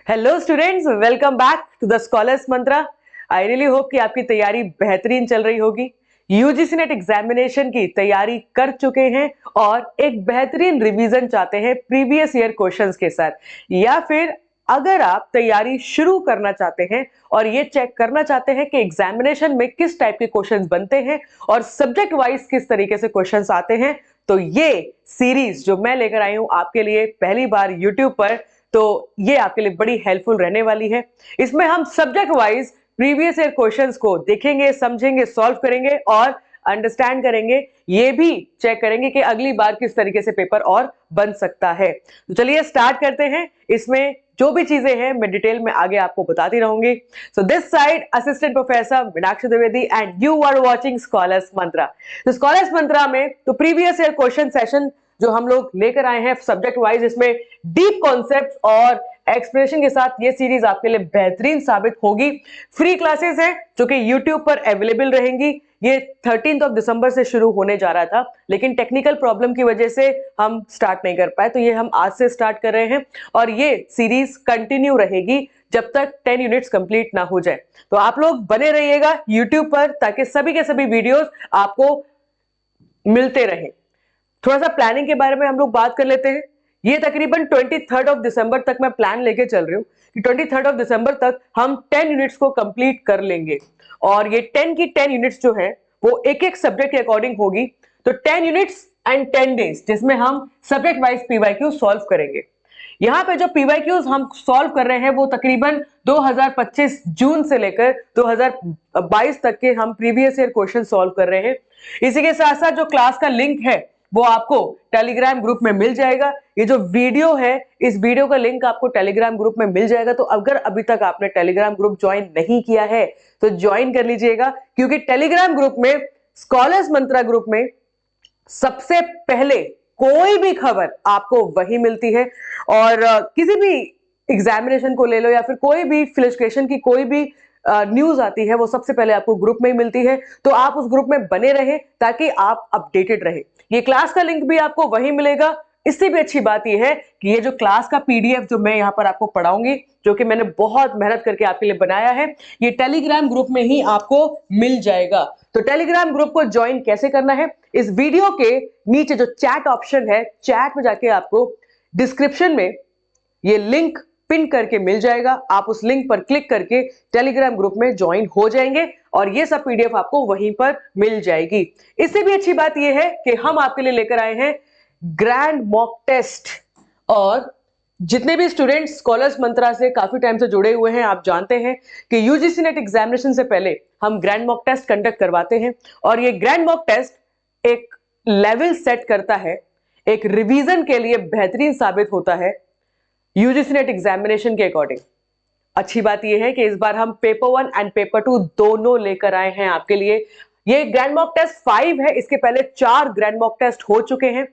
Hello students, welcome back to the Scholars Mantra. I really hope कि आपकी तैयारी बेहतरीन चल रही होगी। यूजीसी नेट एग्जामिनेशन की तैयारी कर चुके हैं और एक बेहतरीन रिवीजन चाहते हैं प्रीवियस ईयर क्वेश्चंस के साथ, या फिर अगर आप तैयारी शुरू करना चाहते हैं और ये चेक करना चाहते हैं कि एग्जामिनेशन में किस टाइप के क्वेश्चंस बनते हैं और सब्जेक्ट वाइज किस तरीके से क्वेश्चंस आते हैं, तो ये सीरीज जो मैं लेकर आई हूं आपके लिए पहली बार यूट्यूब पर, तो ये आपके लिए बड़ी हेल्पफुल रहने वाली है। इसमें हम subject wise previous year questions को देखेंगे, समझेंगे, सॉल्व करेंगे और अंडरस्टैंड करेंगे। ये भी चेक करेंगे कि अगली बार किस तरीके से पेपर और बन सकता है। तो चलिए स्टार्ट करते हैं। इसमें जो भी चीजें हैं मैं डिटेल में आगे आपको बताती रहूंगी। So this side assistant professor Meenakshi Dwivedi and you are watching Scholars Mantra. तो स्कॉलर्स मंत्रा में तो प्रीवियस ईयर क्वेश्चन सेशन जो हम लोग लेकर आए हैं सब्जेक्ट वाइज, इसमें डीप कॉन्सेप्ट्स और एक्सप्लेनेशन के साथ ये सीरीज आपके लिए बेहतरीन साबित होगी। फ्री क्लासेस हैं जो कि यूट्यूब पर अवेलेबल रहेंगी। ये 13 दिसंबर से शुरू होने जा रहा था, लेकिन टेक्निकल प्रॉब्लम की वजह से हम स्टार्ट नहीं कर पाए, तो ये हम आज से स्टार्ट कर रहे हैं और ये सीरीज कंटिन्यू रहेगी जब तक 10 यूनिट्स कंप्लीट ना हो जाए। तो आप लोग बने रहिएगा यूट्यूब पर ताकि सभी के सभी वीडियोस आपको मिलते रहें। थोड़ा सा प्लानिंग के बारे में हम लोग बात कर लेते हैं। ये तकरीबन 23 दिसंबर तक मैं प्लान लेके चल रही हूँ कि 23 दिसंबर तक हम 10 यूनिट्स को कंप्लीट कर लेंगे और ये 10 की 10 यूनिट्स जो है वो एक एक सब्जेक्ट के अकॉर्डिंग होगी। तो 10 यूनिट्स एंड 10 डेज जिसमें हम सब्जेक्ट वाइज पीवाईक्यू सॉल्व करेंगे। यहाँ पे जो पीवाईक्यूज हम सॉल्व कर रहे हैं वो तकरीबन 2025 जून से लेकर 2022 तक के हम प्रीवियस ईयर क्वेश्चन सॉल्व कर रहे हैं। इसी के साथ साथ जो क्लास का लिंक है वो आपको टेलीग्राम ग्रुप में मिल जाएगा। ये जो वीडियो है, इस वीडियो का लिंक आपको टेलीग्राम ग्रुप में मिल जाएगा। तो अगर अभी तक आपने टेलीग्राम ग्रुप ज्वाइन नहीं किया है तो ज्वाइन कर लीजिएगा, क्योंकि टेलीग्राम ग्रुप में, स्कॉलर्स मंत्रा ग्रुप में सबसे पहले कोई भी खबर आपको वही मिलती है। और किसी भी एग्जामिनेशन को ले लो या फिर कोई भी फिलिस्ट्रेशन की कोई भी न्यूज आती है वो सबसे पहले आपको ग्रुप में ही मिलती है। तो आप उस ग्रुप में बने रहे ताकि आप अपडेटेड रहे। ये क्लास का लिंक भी आपको वही मिलेगा। इससे भी अच्छी बात यह है कि ये जो क्लास का पीडीएफ जो मैं यहां पर आपको पढ़ाऊंगी, जो कि मैंने बहुत मेहनत करके आपके लिए बनाया है, ये टेलीग्राम ग्रुप में ही आपको मिल जाएगा। तो टेलीग्राम ग्रुप को ज्वाइन कैसे करना है, इस वीडियो के नीचे जो चैट ऑप्शन है, चैट में जाके आपको डिस्क्रिप्शन में ये लिंक पिन करके मिल जाएगा। आप उस लिंक पर क्लिक करके टेलीग्राम ग्रुप में ज्वाइन हो जाएंगे और ये सब पीडीएफ आपको वहीं पर मिल जाएगी। इससे भी अच्छी बात यह है कि हम आपके लिए लेकर आए हैं ग्रैंड मॉक टेस्ट। और जितने भी स्टूडेंट्स स्कॉलर्स मंत्रा से काफी टाइम से जुड़े हुए हैं, आप जानते हैं कि यूजीसी नेट एग्जामिनेशन से पहले हम ग्रैंड मॉक टेस्ट कंडक्ट करवाते हैं और ये ग्रैंड मॉक टेस्ट एक लेवल सेट करता है, एक रिवीजन के लिए बेहतरीन साबित होता है यूजीसी नेट एग्जामिनेशन के अकॉर्डिंग। अच्छी बात यह है कि इस बार हम पेपर 1 एंड पेपर 2 दोनों लेकर आए हैं आपके लिए। ये ग्रैंड मॉक टेस्ट 5 है, इसके पहले 4 ग्रैंड मॉक टेस्ट हो चुके हैं।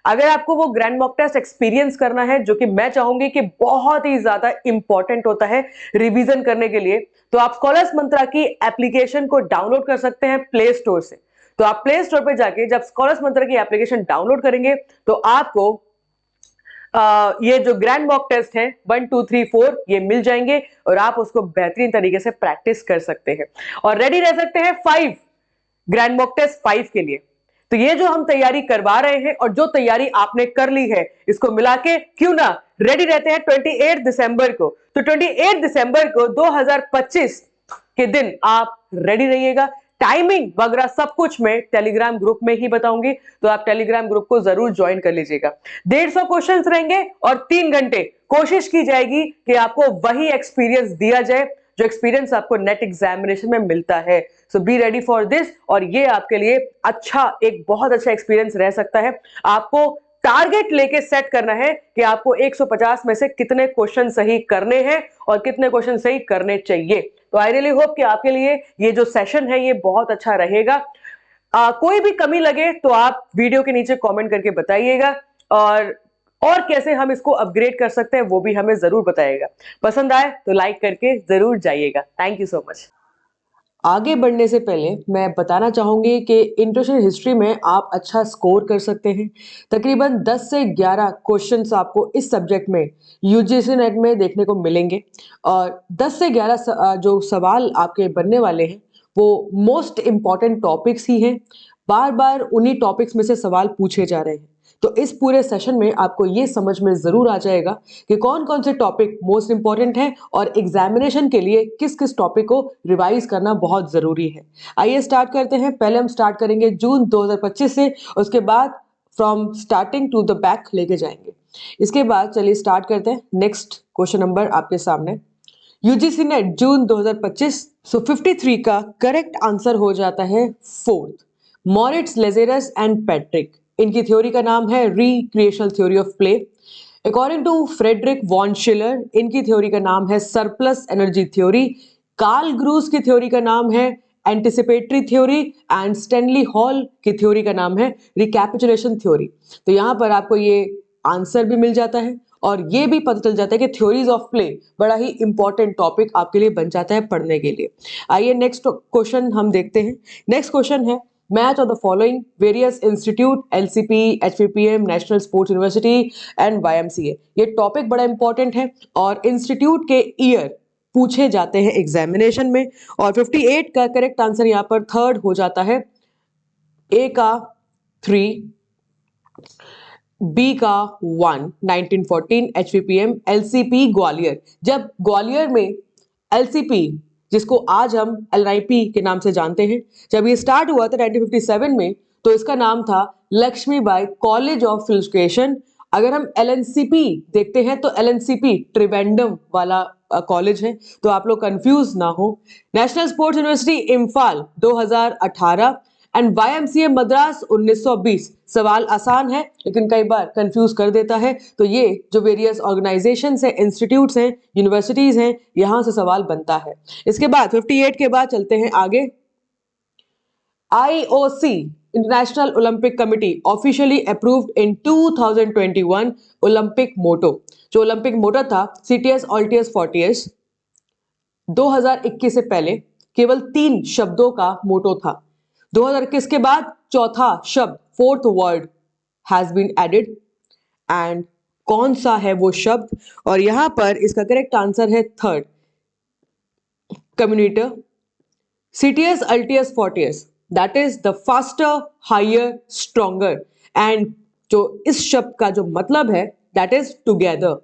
अगर आपको वो ग्रैंड मॉक टेस्ट एक्सपीरियंस करना है, जो कि मैं चाहूंगी कि बहुत ही ज्यादा इंपॉर्टेंट होता है रिवीजन करने के लिए, तो आप स्कॉलर्स मंत्रा की एप्लीकेशन को डाउनलोड कर सकते हैं प्ले स्टोर से। तो आप प्ले स्टोर पर जाके जब स्कॉलर्स मंत्रा की एप्लीकेशन डाउनलोड करेंगे तो आपको ये जो ग्रैंड मॉक टेस्ट है 1 2 3 4 ये मिल जाएंगे और आप उसको बेहतरीन तरीके से प्रैक्टिस कर सकते हैं और रेडी रह सकते हैं 5 ग्रैंड मॉक टेस्ट 5 के लिए। तो ये जो हम तैयारी करवा रहे हैं और जो तैयारी आपने कर ली है, इसको मिला के क्यों ना रेडी रहते हैं 28 दिसंबर को। तो 28 दिसंबर को 2025 के दिन आप रेडी रहिएगा। टाइमिंग वगैरह सब कुछ मैं टेलीग्राम ग्रुप में ही बताऊंगी, तो आप टेलीग्राम ग्रुप को जरूर ज्वाइन कर लीजिएगा। 150 क्वेश्चंस रहेंगे और 3 घंटे कोशिश की जाएगी कि आपको वही एक्सपीरियंस दिया जाए जो एक्सपीरियंस आपको नेट एग्जामिनेशन में मिलता है। सो बी रेडी फॉर दिस। और ये आपके लिए अच्छा, एक बहुत अच्छा एक्सपीरियंस रह सकता है। आपको टारगेट लेके सेट करना है कि आपको 150 में से कितने क्वेश्चन सही करने हैं और कितने क्वेश्चन सही करने चाहिए। तो आई रियली होप कि आपके लिए ये जो सेशन है ये बहुत अच्छा रहेगा। कोई भी कमी लगे तो आप वीडियो के नीचे कमेंट करके बताइएगा और कैसे हम इसको अपग्रेड कर सकते हैं वो भी हमें जरूर बताइएगा। पसंद आए तो लाइक करके जरूर जाइएगा। Thank you so much. आगे बढ़ने से पहले मैं बताना चाहूंगी कि इंट्रोडक्शन हिस्ट्री में आप अच्छा स्कोर कर सकते हैं। तकरीबन 10 से 11 क्वेश्चंस आपको इस सब्जेक्ट में यूजीसी नेट में देखने को मिलेंगे और 10 से 11 जो सवाल आपके बनने वाले हैं वो मोस्ट इम्पॉर्टेंट टॉपिक्स ही हैं। बार बार उन्हीं टॉपिक्स में से सवाल पूछे जा रहे हैं। तो इस पूरे सेशन में आपको ये समझ में जरूर आ जाएगा कि कौन कौन से टॉपिक मोस्ट इंपॉर्टेंट हैं और एग्जामिनेशन के लिए किस किस टॉपिक को रिवाइज करना बहुत जरूरी है। आइए स्टार्ट करते हैं। पहले हम स्टार्ट करेंगे जून 2025 से, उसके बाद from starting to the back लेके जाएंगे। इसके बाद चलिए स्टार्ट करते हैं। नेक्स्ट क्वेश्चन नंबर आपके सामने, यूजीसी नेट जून 2025। सो 53 का करेक्ट आंसर हो जाता है fourth, Moritz Lazarus and Patrick. इनकी थ्योरी का नाम है recreational theory of play. According to Friedrich von Schiller, इनकी थ्योरी का नाम है surplus energy theory. Karl Groos की थ्योरी का नाम है anticipatory theory and Stanley Hall की थ्योरी का नाम है रिकैपिचुलेशन थ्योरी। तो यहां पर आपको ये आंसर भी मिल जाता है और ये भी पता चल जाता है कि थ्योरीज ऑफ प्ले बड़ा ही इंपॉर्टेंट टॉपिक आपके लिए बन जाता है पढ़ने के लिए। आइए नेक्स्ट क्वेश्चन हम देखते हैं। नेक्स्ट क्वेश्चन है, match of the following various institute LCP, HPPM, national sports university and YMCA. ये टॉपिक बड़ा इंपॉर्टेंट है और इंस्टीट्यूट के ईयर पूछे जाते हैं एग्जामिनेशन में। और 58 का करेक्ट आंसर यहां पर थर्ड हो जाता है, ए का 3, बी का 1, 1914 एचपीपीएम एलसीपी ग्वालियर। जब ग्वालियर में एलसीपी, जिसको आज हम एलआईपी के नाम से जानते हैं, जब ये स्टार्ट हुआ था 1957 में, तो इसका नाम था लक्ष्मीबाई कॉलेज ऑफ एजुकेशन। अगर हम एलएनसीपी देखते हैं तो एलएनसीपी त्रिवेंद्रम वाला कॉलेज है, तो आप लोग कंफ्यूज ना हो। National sports university Imphal 2018 and YMCA Madras 1920। सवाल आसान है लेकिन कई बार कंफ्यूज कर देता है। तो ये जो वेरियस ऑर्गेनाइजेशंस हैं, इंस्टीट्यूट्स हैं, यूनिवर्सिटीज हैं, यहां से सवाल बनता है। इसके बाद 58 के बाद चलते हैं आगे। IOC international Olympic committee officially approved in 2021 Olympic motto. जो ओलंपिक मोटो था सीटीएस ऑल्टियस फोर्टियस, 2021 से पहले केवल 3 शब्दों का मोटो था। 2021 के बाद चौथा शब्द, fourth word has been added. And कौन सा है वो शब्द? और यहां पर इसका करेक्ट आंसर है third, communiter. Citius altius fortius, that is the faster, higher, stronger. And जो इस शब्द का जो मतलब है दैट इज टुगेदर।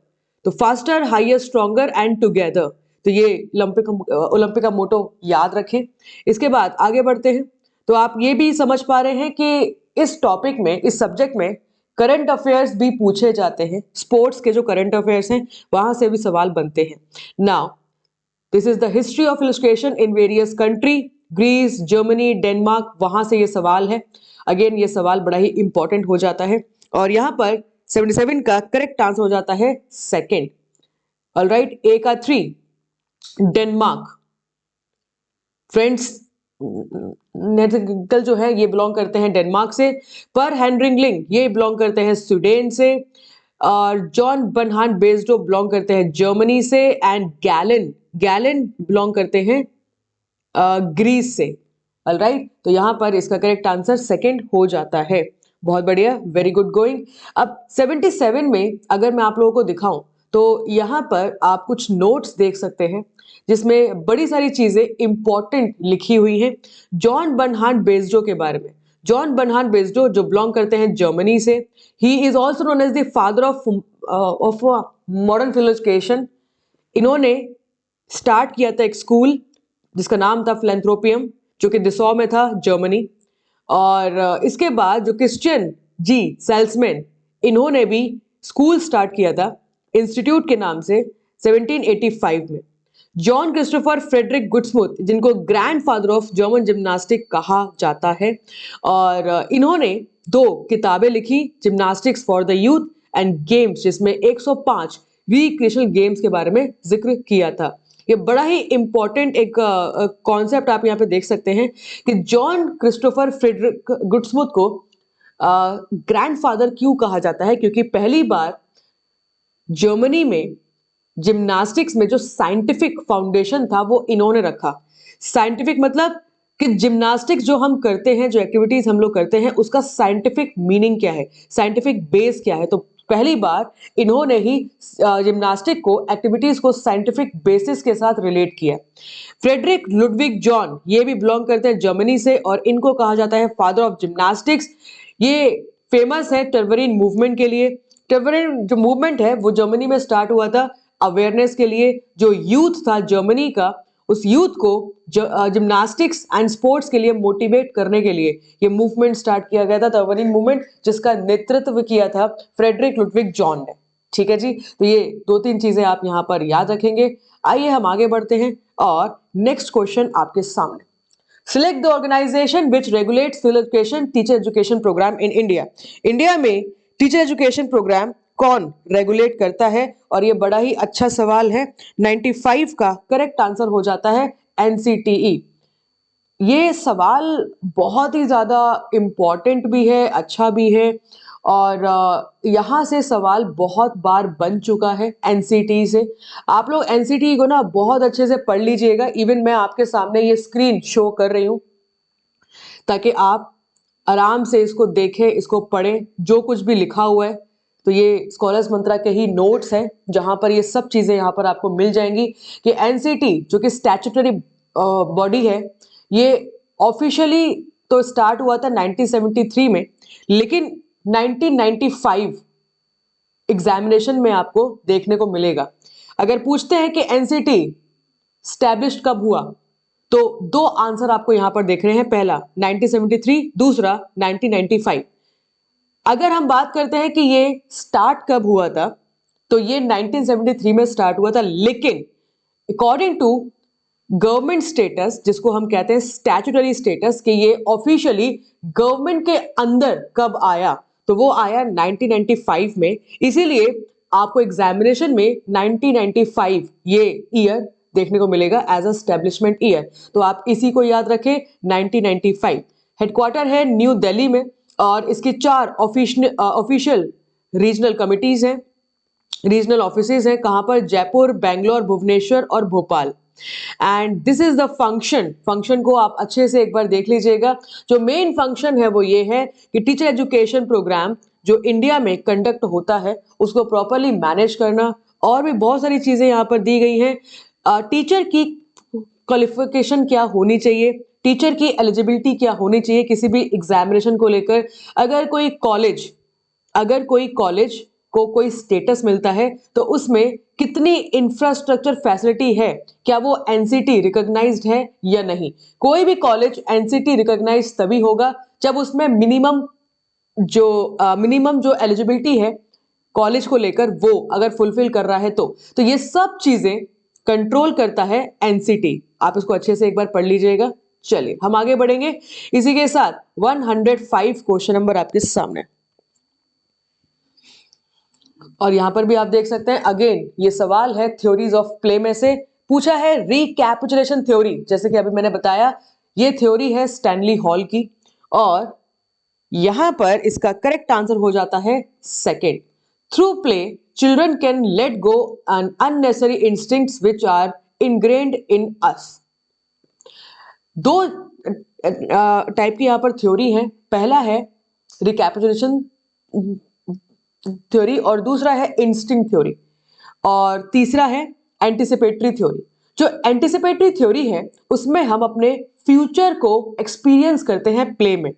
तो faster, higher, stronger and together. तो ये ओलंपिक का मोटो याद रखें। इसके बाद आगे बढ़ते हैं। तो आप ये भी समझ पा रहे हैं कि इस टॉपिक में, इस सब्जेक्ट में करंट अफेयर्स भी पूछे जाते हैं। स्पोर्ट्स के जो करंट अफेयर्स हैं वहां से भी सवाल बनते हैं। Now this is the history of illustration in various country, Greece, Germany, Denmark, वहां से ये सवाल है। अगेन ये सवाल बड़ा ही इंपॉर्टेंट हो जाता है और यहां पर 77 का करेक्ट आंसर हो जाता है सेकेंड। ऑलराइट, ए का 3, डेनमार्क। फ्रेंड्स, नेटल जो है ये बिलोंग करते हैं डेनमार्क से। पर हेनरिंगलिंग ये बिलोंग करते हैं स्वीडन से। और जॉन बनहान बेस्डो बिलोंग करते हैं जर्मनी से। एंड गैलन गैलन बिलोंग करते हैं ग्रीस से। ऑलराइट, तो यहां पर इसका करेक्ट आंसर सेकंड हो जाता है। बहुत बढ़िया, वेरी गुड गोइंग। अब 77 में अगर मैं आप लोगों को दिखाऊं तो यहां पर आप कुछ नोट्स देख सकते हैं जिसमें बड़ी सारी चीजें इंपॉर्टेंट लिखी हुई हैं जॉन बनहान बेस्डो के बारे में। जॉन बनहान बेस्डो जो बिलोंग करते हैं जर्मनी से, he is also known as the father of modern philosophy. इन्होंने स्टार्ट किया था एक स्कूल जिसका नाम था फिलैंथ्रोपियम, जो कि दिसॉ में था, जर्मनी। और इसके बाद जो क्रिश्चियन जी सेल्समैन, इन्होंने भी स्कूल स्टार्ट किया था इंस्टीट्यूट के नाम से 1785 में। जॉन क्रिस्टोफर फ्रेडरिक गुड्समुथ, जिनको grand father of German gymnastic कहा जाता है, और इन्होंने 2 किताबें लिखी, gymnastics for the youth and games, जिसमें 105 रिक्रिएशनल गेम्स के बारे में जिक्र किया था। ये बड़ा ही इंपॉर्टेंट एक कॉन्सेप्ट आप यहाँ पे देख सकते हैं कि जॉन क्रिस्टोफर फ्रेडरिक गुड्समुथ को ग्रैंडफादर क्यों कहा जाता है, क्योंकि पहली बार जर्मनी में जिम्नास्टिक्स में जो साइंटिफिक फाउंडेशन था वो इन्होंने रखा। साइंटिफिक मतलब कि जिम्नास्टिक्स जो हम करते हैं, जो एक्टिविटीज हम लोग करते हैं, उसका साइंटिफिक मीनिंग क्या है, साइंटिफिक बेस क्या है। तो पहली बार इन्होंने ही जिम्नास्टिक को, एक्टिविटीज को साइंटिफिक बेसिस के साथ रिलेट किया। फ्रेडरिक लुडविग जॉन, ये भी बिलोंग करते हैं जर्मनी से और इनको कहा जाता है फादर ऑफ जिम्नास्टिक्स। ये फेमस है टर्बरिन मूवमेंट के लिए। टर्बरिन जो मूवमेंट है वो जर्मनी में स्टार्ट हुआ था अवेयरनेस के लिए। जो यूथ था जर्मनी का, उस यूथ को जिम्नास्टिक्स एंड स्पोर्ट्स के लिए मोटिवेट करने के लिए ये मूवमेंट स्टार्ट किया गया था, टर्बरिन मूवमेंट, जिसका नेतृत्व किया था फ्रेडरिक लुडविग जॉन ने। ठीक है जी, तो ये दो तीन चीजें आप यहां पर याद रखेंगे। आइए हम आगे बढ़ते हैं और नेक्स्ट क्वेश्चन आपके सामने। Select the organization which regulates field education teacher education program in India. India में टीचर एजुकेशन प्रोग्राम कौन रेगुलेट करता है? और ये बड़ा ही अच्छा सवाल है। 95 का करेक्ट आंसर हो जाता है NCTE। ये सवाल बहुत ही ज्यादा इम्पॉर्टेंट भी है, अच्छा भी है, और यहाँ से सवाल बहुत बार बन चुका है एनसीटी से। आप लोग एनसीटी को ना बहुत अच्छे से पढ़ लीजिएगा। इवन मैं आपके सामने ये स्क्रीन शो कर रही हूँ ताकि आप आराम से इसको देखें, इसको पढ़ें, जो कुछ भी लिखा हुआ है। तो ये स्कॉलर्स मंत्रा के ही नोट्स हैं जहां पर ये सब चीजें यहाँ पर आपको मिल जाएंगी कि एनसीटी जो कि स्टैट्यूटरी बॉडी है, ये ऑफिशियली तो स्टार्ट हुआ था 1973 में, लेकिन 1995 एग्जामिनेशन में आपको देखने को मिलेगा। अगर पूछते हैं कि एनसीटी स्टैब्लिश्ड कब हुआ, तो दो आंसर आपको यहां पर देख रहे हैं, पहला 1973, दूसरा 1995। अगर हम बात करते हैं कि ये स्टार्ट कब हुआ था, तो ये 1973 में स्टार्ट हुआ था, लेकिन अकॉर्डिंग टू गवर्नमेंट स्टेटस, जिसको हम कहते हैं स्टैट्यूटरी स्टेटस, कि ये ऑफिशियली गवर्नमेंट के अंदर कब आया, तो वो आया 1995 में। इसीलिए आपको एग्जामिनेशन में 1995 ये ईयर देखने को मिलेगा एज अ एस्टेब्लिशमेंट ईयर। तो आप इसी को याद रखें, 1995। हेडक्वार्टर है न्यू दिल्ली में और इसकी 4 ऑफिशियल रीजनल कमिटीज हैं, रीजनल ऑफिसेज हैं। कहां पर? जयपुर, बेंगलोर, भुवनेश्वर और Bhopal. And this is the function को आप अच्छे से एक बार देख लीजिएगा। जो मेन फंक्शन है वो ये है कि टीचर एजुकेशन प्रोग्राम जो इंडिया में कंडक्ट होता है उसको प्रॉपरली मैनेज करना, और भी बहुत सारी चीजें यहाँ पर दी गई हैं। टीचर की क्वालिफिकेशन क्या होनी चाहिए, टीचर की एलिजिबिलिटी क्या होनी चाहिए किसी भी एग्जामिनेशन को लेकर। अगर कोई कॉलेज को कोई स्टेटस मिलता है तो उसमें कितनी इंफ्रास्ट्रक्चर फैसिलिटी है, क्या वो एनसीटी रिकॉग्नाइज्ड है या नहीं। कोई भी कॉलेज एनसीटी रिकॉग्नाइज तभी होगा जब उसमें मिनिमम जो एलिजिबिलिटी है कॉलेज को लेकर वो अगर फुलफिल कर रहा है तो ये सब चीजें कंट्रोल करता है एनसीटी। आप इसको अच्छे से एक बार पढ़ लीजिएगा। चलिए हम आगे बढ़ेंगे। इसी के साथ 105 क्वेश्चन नंबर आपके सामने, और यहां पर भी आप देख सकते हैं अगेन ये सवाल है थ्योरीज ऑफ प्ले में से। पूछा है रिकैपिचुलेशन थ्योरी, जैसे कि अभी मैंने बताया ये थ्योरी है स्टैनली हॉल की, और यहां पर इसका करेक्ट आंसर हो जाता है second. Through play children can let go an unnecessary instincts which are ingrained in us. दो टाइप की यहां पर थ्योरी है, पहला है रिकैपिचुलेशन थ्योरी और दूसरा है इंस्टिंक्ट थ्योरी, और तीसरा है एंटिसिपेटरी थ्योरी। जो एंटिसिपेटरी थ्योरी है उसमें हम अपने फ्यूचर को एक्सपीरियंस करते हैं प्ले में।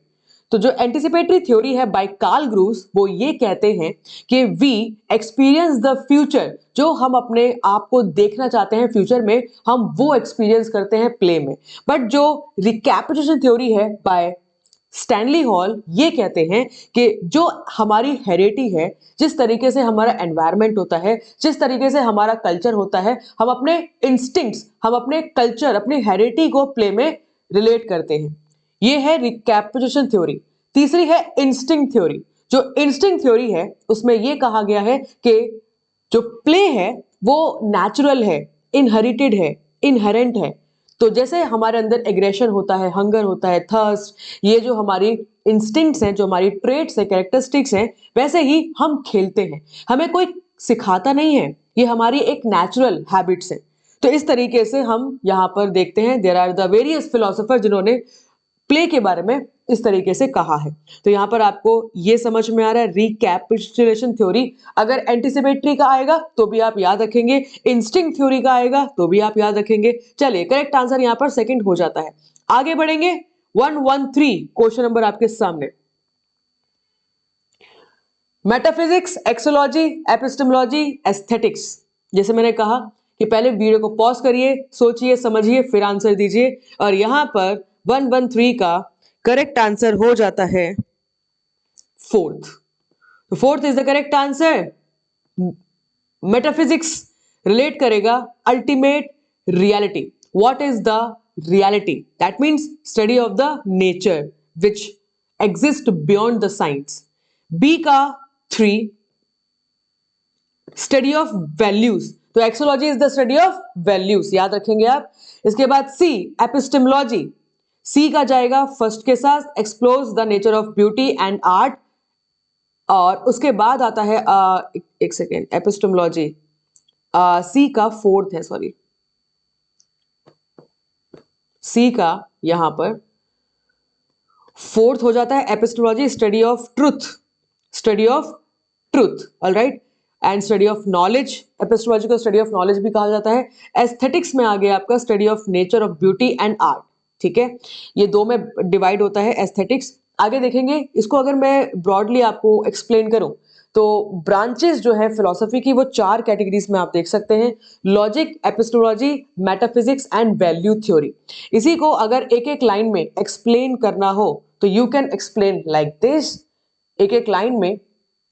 तो जो एंटिसिपेटरी थ्योरी है बाय कार्ल ग्रूव्स, वो ये कहते हैं कि वी एक्सपीरियंस द फ्यूचर, जो हम अपने आप को देखना चाहते हैं फ्यूचर में, हम वो एक्सपीरियंस करते हैं प्ले में। बट जो रिकैपिचुलेशन थ्योरी है बाय स्टैनली हॉल, ये कहते हैं कि जो हमारी हेरिडिटी है, जिस तरीके से हमारा एनवायरनमेंट होता है, जिस तरीके से हमारा कल्चर होता है, हम अपने इंस्टिंक्ट्स, हम अपने कल्चर, अपनी हेरिडिटी को प्ले में रिलेट करते हैं। ये है रिकैपिचुलेशन थ्योरी। तीसरी है इंस्टिंक्ट थ्योरी। जो इंस्टिंक्ट थ्योरी है उसमें यह कहा गया है कि जो प्ले है वो नेचुरल है, इनहेरिटेड है, इनहेरेंट है। तो जैसे हमारे अंदर एग्रेशन होता है, हंगर होता है, थर्स्ट, ये जो हमारी इंस्टिंक्ट्स हैं, जो हमारी ट्रेट्स हैं, कैरेक्टरिस्टिक्स हैं, वैसे ही हम खेलते हैं। हमें कोई सिखाता नहीं है, ये हमारी एक नेचुरल हैबिट्स है। तो इस तरीके से हम यहाँ पर देखते हैं there are the various philosopher जिन्होंने प्ले के बारे में इस तरीके से कहा है। तो यहाँ पर आपको ये समझ में आ रहा है रिकैपिचुलेशन थ्योरी अगर एंटीसिपेटरी का आएगा तो भी आप याद रखेंगे, इंस्टिंक्ट थ्योरी का आएगा तो भी आप याद रखेंगे। चलिए करेक्ट आंसर यहाँ पर सेकंड हो जाता है। आगे बढ़ेंगे 113 क्वेश्चन नंबर आपके सामने। Metaphysics, axiology, epistemology, aesthetics. जैसे मैंने कहा कि पहले वीडियो को पॉज करिए, सोचिए, समझिए, फिर आंसर दीजिए। और यहां पर 113 का करेक्ट आंसर हो जाता है फोर्थ। तो fourth is the correct answer. Metaphysics relate करेगा ultimate reality. What is the reality? That means study of the nature which exist beyond the science. B का 3 स्टडी ऑफ वैल्यूज, तो axiology is the study of values, याद रखेंगे आप। इसके बाद सी epistemology, सी का जाएगा फर्स्ट के साथ, explores the nature of beauty and art. और उसके बाद आता है एक सेकेंड, एपिस्टेमोलॉजी सी का फोर्थ है, सॉरी सी का यहां पर फोर्थ हो जाता है। Epistemology study of truth, study of truth, alright, and study of knowledge. Epistemology को स्टडी ऑफ नॉलेज भी कहा जाता है। एस्थेटिक्स में आ गया आपका study of nature of beauty and art. ठीक है, ये दो में डिवाइड होता है एस्थेटिक्स। आगे देखेंगे इसको, अगर मैं ब्रॉडली आपको एक्सप्लेन करूं तो ब्रांचेस जो है फिलोसफी की वो 4 कैटेगरीज में आप देख सकते हैं, logic, epistemology, metaphysics and value theory. इसी को अगर एक एक लाइन में एक्सप्लेन करना हो तो you can explain like this. एक एक लाइन में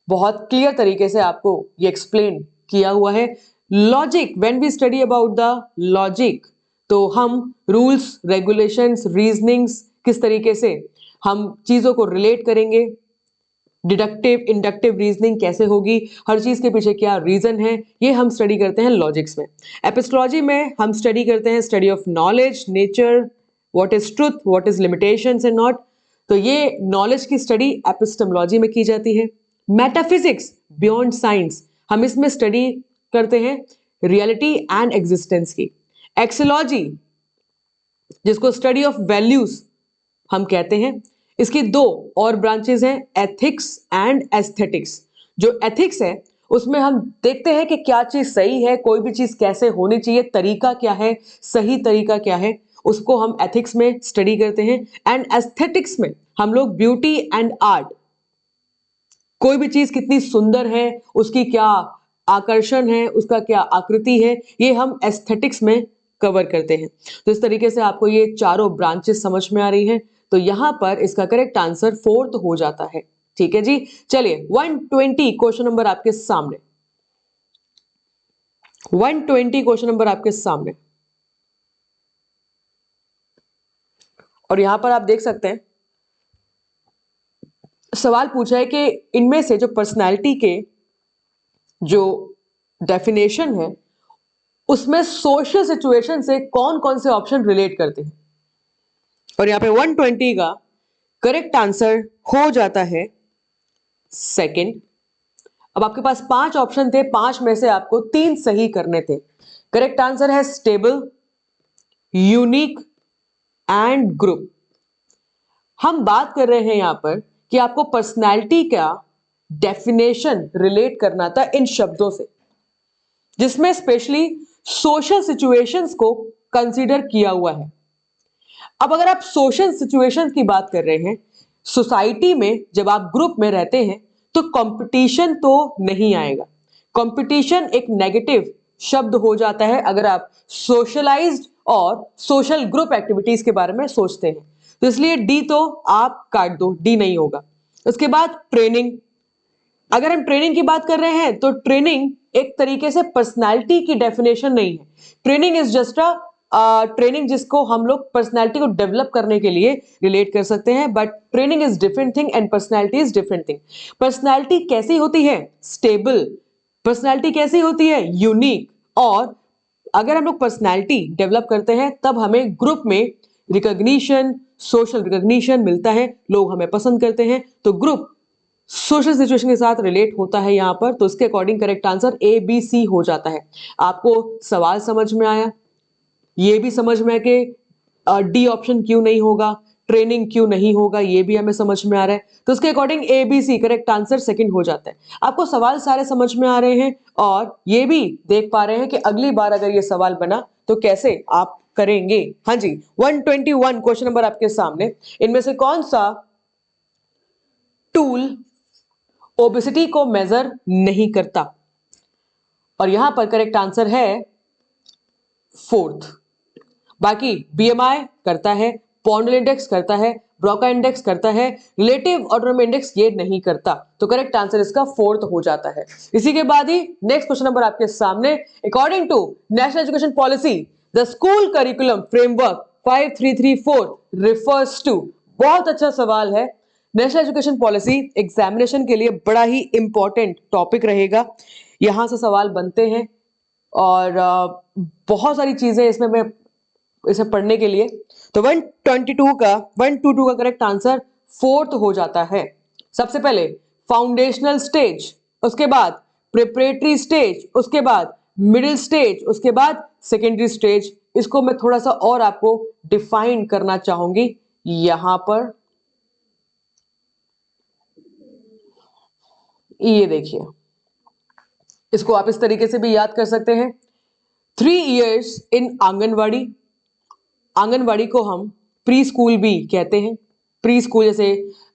बहुत क्लियर तरीके से आपको ये एक्सप्लेन किया हुआ है। Logic, when we study about the logic तो हम रूल्स, रेगुलेशंस, रीजनिंग्स, किस तरीके से हम चीजों को रिलेट करेंगे, डिडक्टिव, इंडक्टिव रीजनिंग कैसे होगी, हर चीज के पीछे क्या रीजन है, ये हम स्टडी करते हैं लॉजिक्स में। एपिस्टोलॉजी में हम स्टडी करते हैं study of knowledge, nature, what is truth, what is limitations and not. तो ये नॉलेज की स्टडी एपिस्टेमोलॉजी में की जाती है। मेटाफिजिक्स, बियॉन्ड साइंस, हम इसमें स्टडी करते हैं रियलिटी एंड एग्जिस्टेंस की। एक्सोलॉजी, जिसको स्टडी ऑफ वैल्यूज हम कहते हैं, इसकी 2 और ब्रांचेस हैं, एथिक्स एंड एस्थेटिक्स। जो एथिक्स है उसमें हम देखते हैं कि क्या चीज सही है, कोई भी चीज कैसे होनी चाहिए, तरीका क्या है, सही तरीका क्या है, उसको हम एथिक्स में स्टडी करते हैं। एंड एस्थेटिक्स में हम लोग ब्यूटी एंड आर्ट, कोई भी चीज कितनी सुंदर है, उसकी क्या आकर्षण है, उसका क्या आकृति है, ये हम एस्थेटिक्स में कवर करते हैं। तो इस तरीके से आपको ये चारों ब्रांचेस समझ में आ रही हैं। तो यहां पर इसका करेक्ट आंसर फोर्थ हो जाता है। ठीक है जी, चलिए 120 क्वेश्चन नंबर आपके सामने। 120 क्वेश्चन नंबर आपके सामने, और यहां पर आप देख सकते हैं सवाल पूछा है कि इनमें से जो पर्सनैलिटी के जो डेफिनेशन है उसमें सोशल सिचुएशन से कौन कौन से ऑप्शन रिलेट करते हैं। और यहां पे 120 का करेक्ट आंसर हो जाता है सेकंड। अब आपके पास 5 ऑप्शन थे, 5 में से आपको 3 सही करने थे। करेक्ट आंसर है स्टेबल, यूनिक एंड ग्रुप। हम बात कर रहे हैं यहां पर कि आपको पर्सनैलिटी का डेफिनेशन रिलेट करना था इन शब्दों से, जिसमें स्पेशली सोशल सिचुएशंस को कंसीडर किया हुआ है। अब अगर आप सोशल सिचुएशंस की बात कर रहे हैं, सोसाइटी में जब आप ग्रुप में रहते हैं तो कंपटीशन तो नहीं आएगा। कंपटीशन एक नेगेटिव शब्द हो जाता है अगर आप सोशलाइज्ड और सोशल ग्रुप एक्टिविटीज के बारे में सोचते हैं। तो इसलिए डी तो आप काट दो, डी नहीं होगा। उसके बाद ट्रेनिंग, अगर हम ट्रेनिंग की बात कर रहे हैं तो ट्रेनिंग एक तरीके से पर्सनालिटी की डेफिनेशन नहीं है। ट्रेनिंग इज जस्ट ट्रेनिंग जिसको हम लोग पर्सनालिटी को डेवलप करने के लिए रिलेट कर सकते हैं, but training is different thing and personality is different thing. Personality कैसी होती है? स्टेबल। पर्सनालिटी कैसी होती है? यूनिक। और अगर हम लोग पर्सनालिटी डेवलप करते हैं तब हमें ग्रुप में रिकॉग्निशन, सोशल रिकॉग्निशन मिलता है, लोग हमें पसंद करते हैं। तो ग्रुप सोशल सिचुएशन के साथ रिलेट होता है यहाँ पर, तो इसके according correct answer A B C हो जाता है। आपको सवाल समझ में आया, ये भी समझ में है कि डी ऑप्शन क्यों नहीं होगा, ट्रेनिंग क्यों नहीं होगा, ये भी हमें समझ में आ रहा है। तो इसके according A B C correct answer second हो जाता है। आपको सवाल सारे समझ में आ रहे हैं और ये भी देख पा रहे हैं कि अगली बार अगर ये सवाल बना तो कैसे आप करेंगे। हाँ जी, 121 क्वेश्चन नंबर आपके सामने। इनमें से कौन सा टूल ओबेसिटी को मेजर नहीं करता? और यहां पर करेक्ट आंसर है फोर्थ। बाकी बीएमआई करता है, पॉन्डल इंडेक्स करता है, ब्रोका इंडेक्स करता है, रिलेटिव ऑटोनॉमी इंडेक्स ये नहीं करता। तो करेक्ट आंसर इसका फोर्थ हो जाता है। इसी के बाद ही नेक्स्ट क्वेश्चन नंबर आपके सामने। According to national education policy the school curriculum framework 5334 refers to. बहुत अच्छा सवाल है। नेशनल एजुकेशन पॉलिसी एग्जामिनेशन के लिए बड़ा ही इंपॉर्टेंट टॉपिक रहेगा। यहां से सवाल बनते हैं और बहुत सारी चीजें इसमें मैं इसे पढ़ने के लिए। तो 122 का करेक्ट आंसर फोर्थ हो जाता है। सबसे पहले फाउंडेशनल स्टेज, उसके बाद प्रिपरेटरी स्टेज, उसके बाद मिडिल स्टेज, उसके बाद सेकेंडरी स्टेज। इसको मैं थोड़ा सा और आपको डिफाइन करना चाहूंगी यहां पर। ये देखिए, इसको आप इस तरीके से भी याद कर सकते हैं। 3 इयर्स इन आंगनवाड़ी, आंगनवाड़ी को हम प्री स्कूल भी कहते हैं। प्री स्कूल जैसे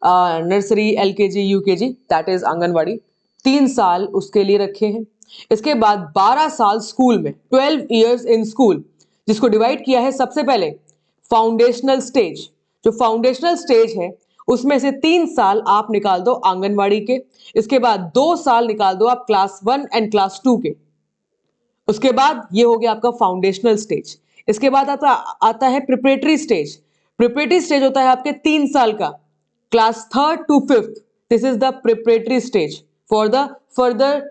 nursery, LKG, UKG, that is anganwadi. 3 साल उसके लिए रखे हैं। इसके बाद 12 साल स्कूल में, 12 इयर्स इन स्कूल, जिसको डिवाइड किया है सबसे पहले फाउंडेशनल स्टेज। जो फाउंडेशनल स्टेज है उसमें से 3 साल आप निकाल दो आंगनवाड़ी के। इसके बाद 2 साल निकाल दो आप क्लास 1 एंड क्लास 2 के। उसके बाद ये हो गया आपका फाउंडेशनल स्टेज। इसके बाद आता है प्रिपरेटरी स्टेज। प्रिपरेटरी स्टेज होता है आपके 3 साल का, class 3rd to 5th। This is the preparatory stage for the further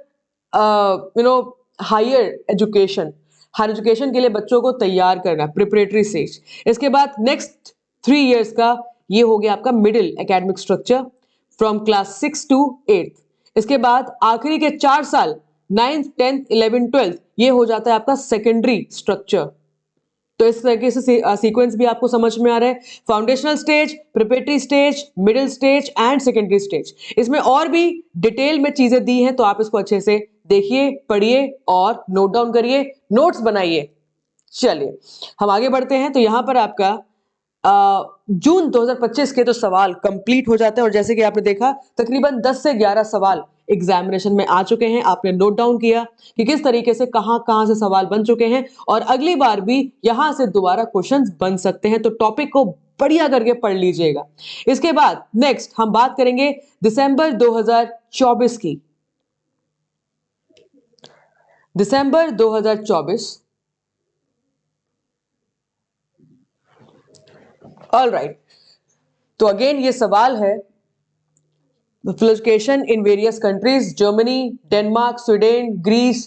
higher education. Higher education के लिए बच्चों को तैयार करना, प्रिपरेटरी स्टेज। इसके बाद नेक्स्ट 3 इयर्स का ये हो गया आपका middle academic structure from class 6 to 8th। इसके बाद आखिरी के 4 साल 9th, 10th, 11th, 12th ये हो जाता है आपका सेकेंडरी स्ट्रक्चर। तो इस तरीके से सीक्वेंस भी आपको समझ में आ रहा है। Foundational stage, preparatory stage, middle stage and secondary stage. इसमें और भी डिटेल में चीजें दी हैं, तो आप इसको अच्छे से देखिए, पढ़िए और नोट डाउन करिए, नोट्स बनाइए। चलिए हम आगे बढ़ते हैं। तो यहां पर आपका जून 2025 के तो सवाल कंप्लीट हो जाते हैं और जैसे कि आपने देखा तकरीबन 10 से 11 सवाल एग्जामिनेशन में आ चुके हैं। आपने नोट डाउन किया कि किस तरीके से कहां से सवाल बन चुके हैं और अगली बार भी यहां से दोबारा क्वेश्चंस बन सकते हैं। तो टॉपिक को बढ़िया करके पढ़ लीजिएगा। इसके बाद नेक्स्ट हम बात करेंगे दिसंबर 2024 की। दिसंबर 2024। ऑल राइट, तो अगेन ये सवाल है fluctuation in various countries, Germany, Denmark, Sweden, Greece.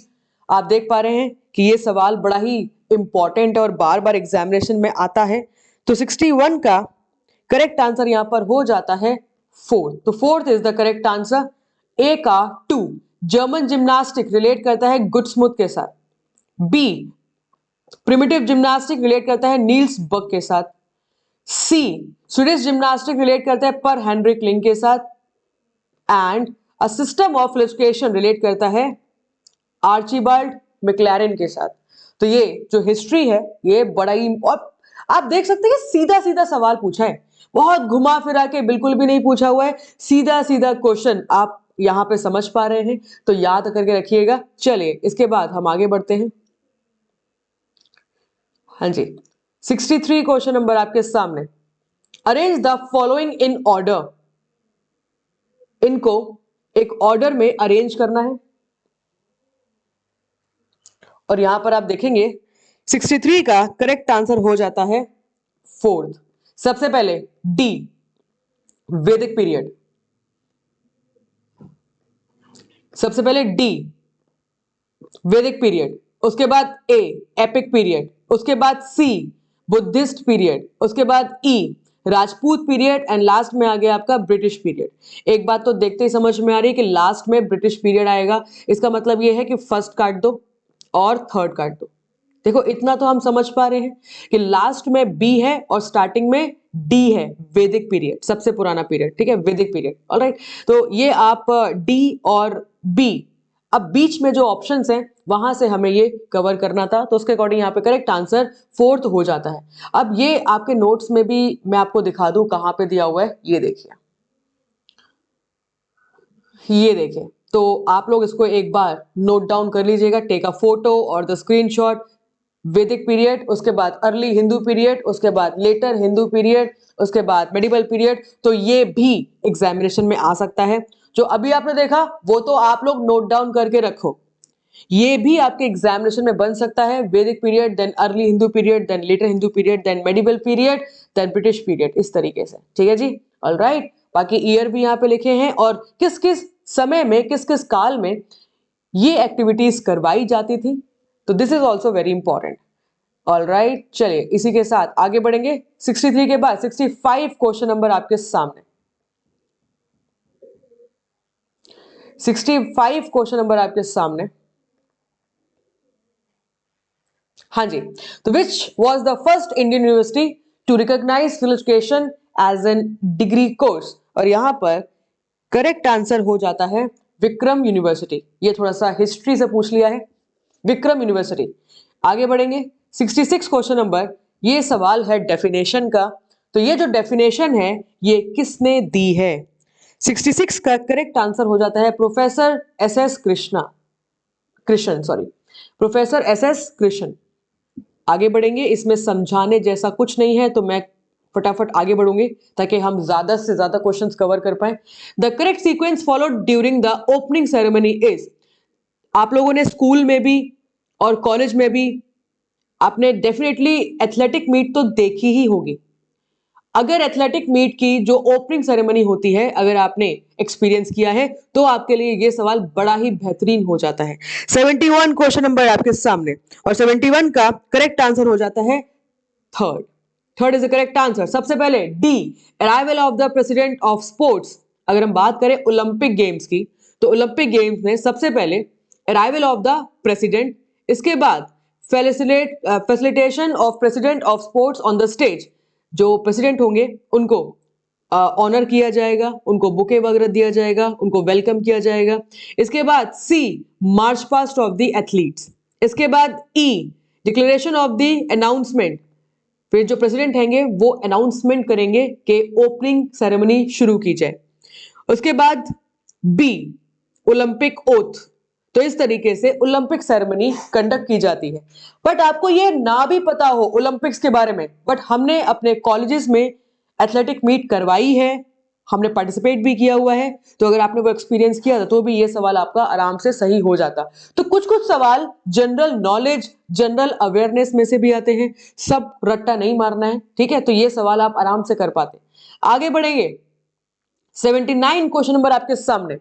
आप देख पा रहे हैं कि ये सवाल बड़ा ही इंपॉर्टेंट है और बार बार एग्जामिनेशन में आता है। तो 61 का करेक्ट आंसर यहां पर हो जाता है फोर्थ। तो fourth is the correct answer. A का 2 जर्मन जिम्नास्टिक रिलेट करता है गुडस्मुथ के साथ। बी प्रिमिटिव जिम्नास्टिक रिलेट करता है नील्स बक के साथ। सी स्वीडिश जिम्नास्टिक रिलेट करता है पर हेनरिक लिंक के साथ। And a system of fluctuation relate करता है आर्चिबाल्ड मैक्लैरेन के साथ। तो ये जो हिस्ट्री है ये बड़ा ही, और आप देख सकते हैं सीधा सीधा सवाल पूछा है, बहुत घुमा फिरा के बिल्कुल भी नहीं पूछा हुआ है। सीधा सीधा क्वेश्चन आप यहां पे समझ पा रहे हैं, तो याद करके रखिएगा। चलिए इसके बाद हम आगे बढ़ते हैं। हाँ जी, 63 क्वेश्चन नंबर आपके सामने। Arrange the following in order. इनको एक ऑर्डर में अरेंज करना है और यहां पर आप देखेंगे 63 का करेक्ट आंसर हो जाता है फोर्थ। सबसे पहले डी वैदिक पीरियड, सबसे पहले डी वैदिक पीरियड, उसके बाद ए एपिक पीरियड, उसके बाद सी बुद्धिस्ट पीरियड, उसके बाद ई राजपूत पीरियड एंड लास्ट में आ गया आपका ब्रिटिश पीरियड। एक बात तो देखते ही समझ में आ रही है कि लास्ट में ब्रिटिश पीरियड आएगा, इसका मतलब ये है कि फर्स्ट काट दो और थर्ड काट दो। देखो इतना तो हम समझ पा रहे हैं कि लास्ट में बी है और स्टार्टिंग में डी है, वैदिक पीरियड, सबसे पुराना पीरियड, ठीक है, वैदिक पीरियड। ऑलराइट, तो ये आप डी और बी, अब बीच में जो ऑप्शंस हैं वहां से हमें ये कवर करना था, तो उसके अकॉर्डिंग यहाँ पे करेक्ट आंसर फोर्थ हो जाता है। अब ये आपके नोट्स में भी मैं आपको दिखा दूं कहां पे दिया हुआ है, ये देखिए, ये देखिए, तो आप लोग इसको एक बार नोट डाउन कर लीजिएगा, टेक अ फोटो और द स्क्रीनशॉट। वैदिक पीरियड, उसके बाद अर्ली हिंदू पीरियड, उसके बाद लेटर हिंदू पीरियड, उसके बाद मेडिवल पीरियड, तो ये भी एग्जामिनेशन में आ सकता है। जो अभी आपने देखा वो तो आप लोग नोट डाउन करके रखो, ये भी आपके एग्जामिनेशन में बन सकता है। Vedic period, then early Hindu period, then later Hindu period, then medieval period, then British period, इस तरीके से, ठीक है जी। ऑलराइट, बाकी ईयर भी यहाँ पे लिखे हैं और किस किस समय में, किस किस काल में ये एक्टिविटीज करवाई जाती थी, तो this is also very important. Alright, चलिए इसी के साथ आगे बढ़ेंगे। 63 के बाद 65 क्वेश्चन नंबर आपके सामने। 65 क्वेश्चन नंबर आपके सामने। हाँ जी, तो which was the first Indian university to recognise physical education as an degree course, और यहां पर करेक्ट आंसर हो जाता है विक्रम यूनिवर्सिटी। ये थोड़ा सा हिस्ट्री से पूछ लिया है, विक्रम यूनिवर्सिटी। आगे बढ़ेंगे 66 क्वेश्चन नंबर, ये सवाल है डेफिनेशन का, तो ये जो डेफिनेशन है ये किसने दी है? 66 का करेक्ट आंसर हो जाता है professor S S Krishna, Krishna sorry, professor S S Krishna. आगे बढ़ेंगे, इसमें समझाने जैसा कुछ नहीं है, तो मैं फटाफट आगे बढ़ूंगी ताकि हम ज्यादा से ज्यादा क्वेश्चंस कवर कर पाए। The correct sequence followed during the opening ceremony is, आप लोगों ने स्कूल में भी और कॉलेज में भी आपने डेफिनेटली एथलेटिक मीट तो देखी ही होगी। अगर एथलेटिक मीट की जो ओपनिंग सेरेमनी होती है अगर आपने एक्सपीरियंस किया है तो आपके लिए ये सवाल बड़ा ही बेहतरीन हो जाता है। 71 क्वेश्चन नंबर आपके सामने, और 71 का करेक्ट आंसर हो जाता है third. Third is the correct answer. सबसे पहले D, arrival of the president of sports. अगर हम बात करें ओलंपिक गेम्स की, तो ओलंपिक गेम्स में सबसे पहले अराइवल ऑफ द प्रेसिडेंट, इसके बाद facilitation of president of sports on the stage, जो प्रेसिडेंट होंगे उनको ऑनर किया जाएगा, उनको बुके वगैरह दिया जाएगा, उनको वेलकम किया जाएगा। इसके बाद C, march past of the athletes. इसके बाद E, declaration of the announcement, फिर जो प्रेसिडेंट हैंगे वो अनाउंसमेंट करेंगे कि ओपनिंग सेरेमनी शुरू की जाए। उसके बाद बी, ओलंपिक ओथ, तो इस तरीके से ओलंपिक सेरेमनी कंडक्ट की जाती है। बट आपको ये ना भी पता हो ओलंपिक्स के बारे में, बट हमने अपने कॉलेजेस में एथलेटिक मीट करवाई है, हमने पार्टिसिपेट भी किया हुआ है, तो अगर आपने वो एक्सपीरियंस किया था तो भी ये सवाल आपका आराम से सही हो जाता। तो कुछ कुछ सवाल जनरल नॉलेज, जनरल अवेयरनेस में से भी आते हैं, सब रट्टा नहीं मारना है, ठीक है, तो ये सवाल आप आराम से कर पाते। आगे बढ़ेंगे, 79 क्वेश्चन नंबर आपके सामने।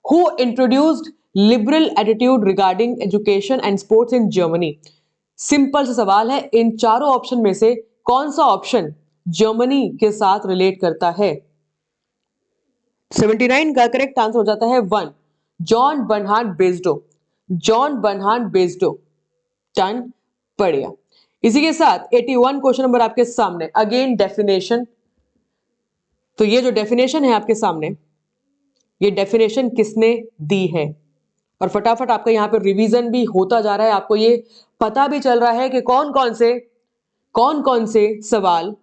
Who introduced liberal attitude regarding education and sports in Germany. Simple सा सवाल है, इन चारों ऑप्शन में से कौन सा ऑप्शन जर्मनी के साथ रिलेट करता है? 79 का करेक्ट आंसर हो जाता है 1, John Bernhard Basedow. John Bernhard Basedow, done, बढ़िया। इसी के साथ 81 क्वेश्चन नंबर आपके सामने, अगेन डेफिनेशन। तो ये जो डेफिनेशन है आपके सामने, ये डेफिनेशन किसने दी है? और फटाफट आपका यहां पर रिवीजन भी होता जा रहा है, आपको ये पता भी चल रहा है कि कौन कौन से सवाल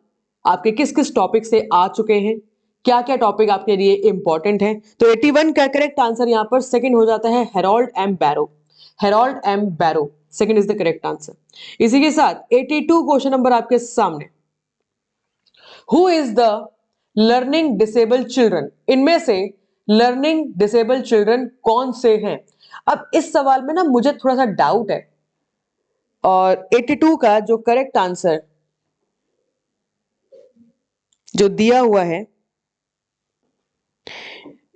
आपके किस किस टॉपिक से आ चुके हैं, क्या क्या टॉपिक आपके लिए इंपॉर्टेंट है। तो 81 का करेक्ट आंसर यहां पर सेकंड हो जाता है Harold M Barrow. Harold M Barrow, second is the correct answer. इसी के साथ 82 क्वेश्चन नंबर आपके सामने, who is the learning disabled children. इनमें से लर्निंग डिसेबल्ड चिल्ड्रन कौन से हैं? अब इस सवाल में ना मुझे थोड़ा सा डाउट है, और 82 का जो करेक्ट आंसर जो दिया हुआ है,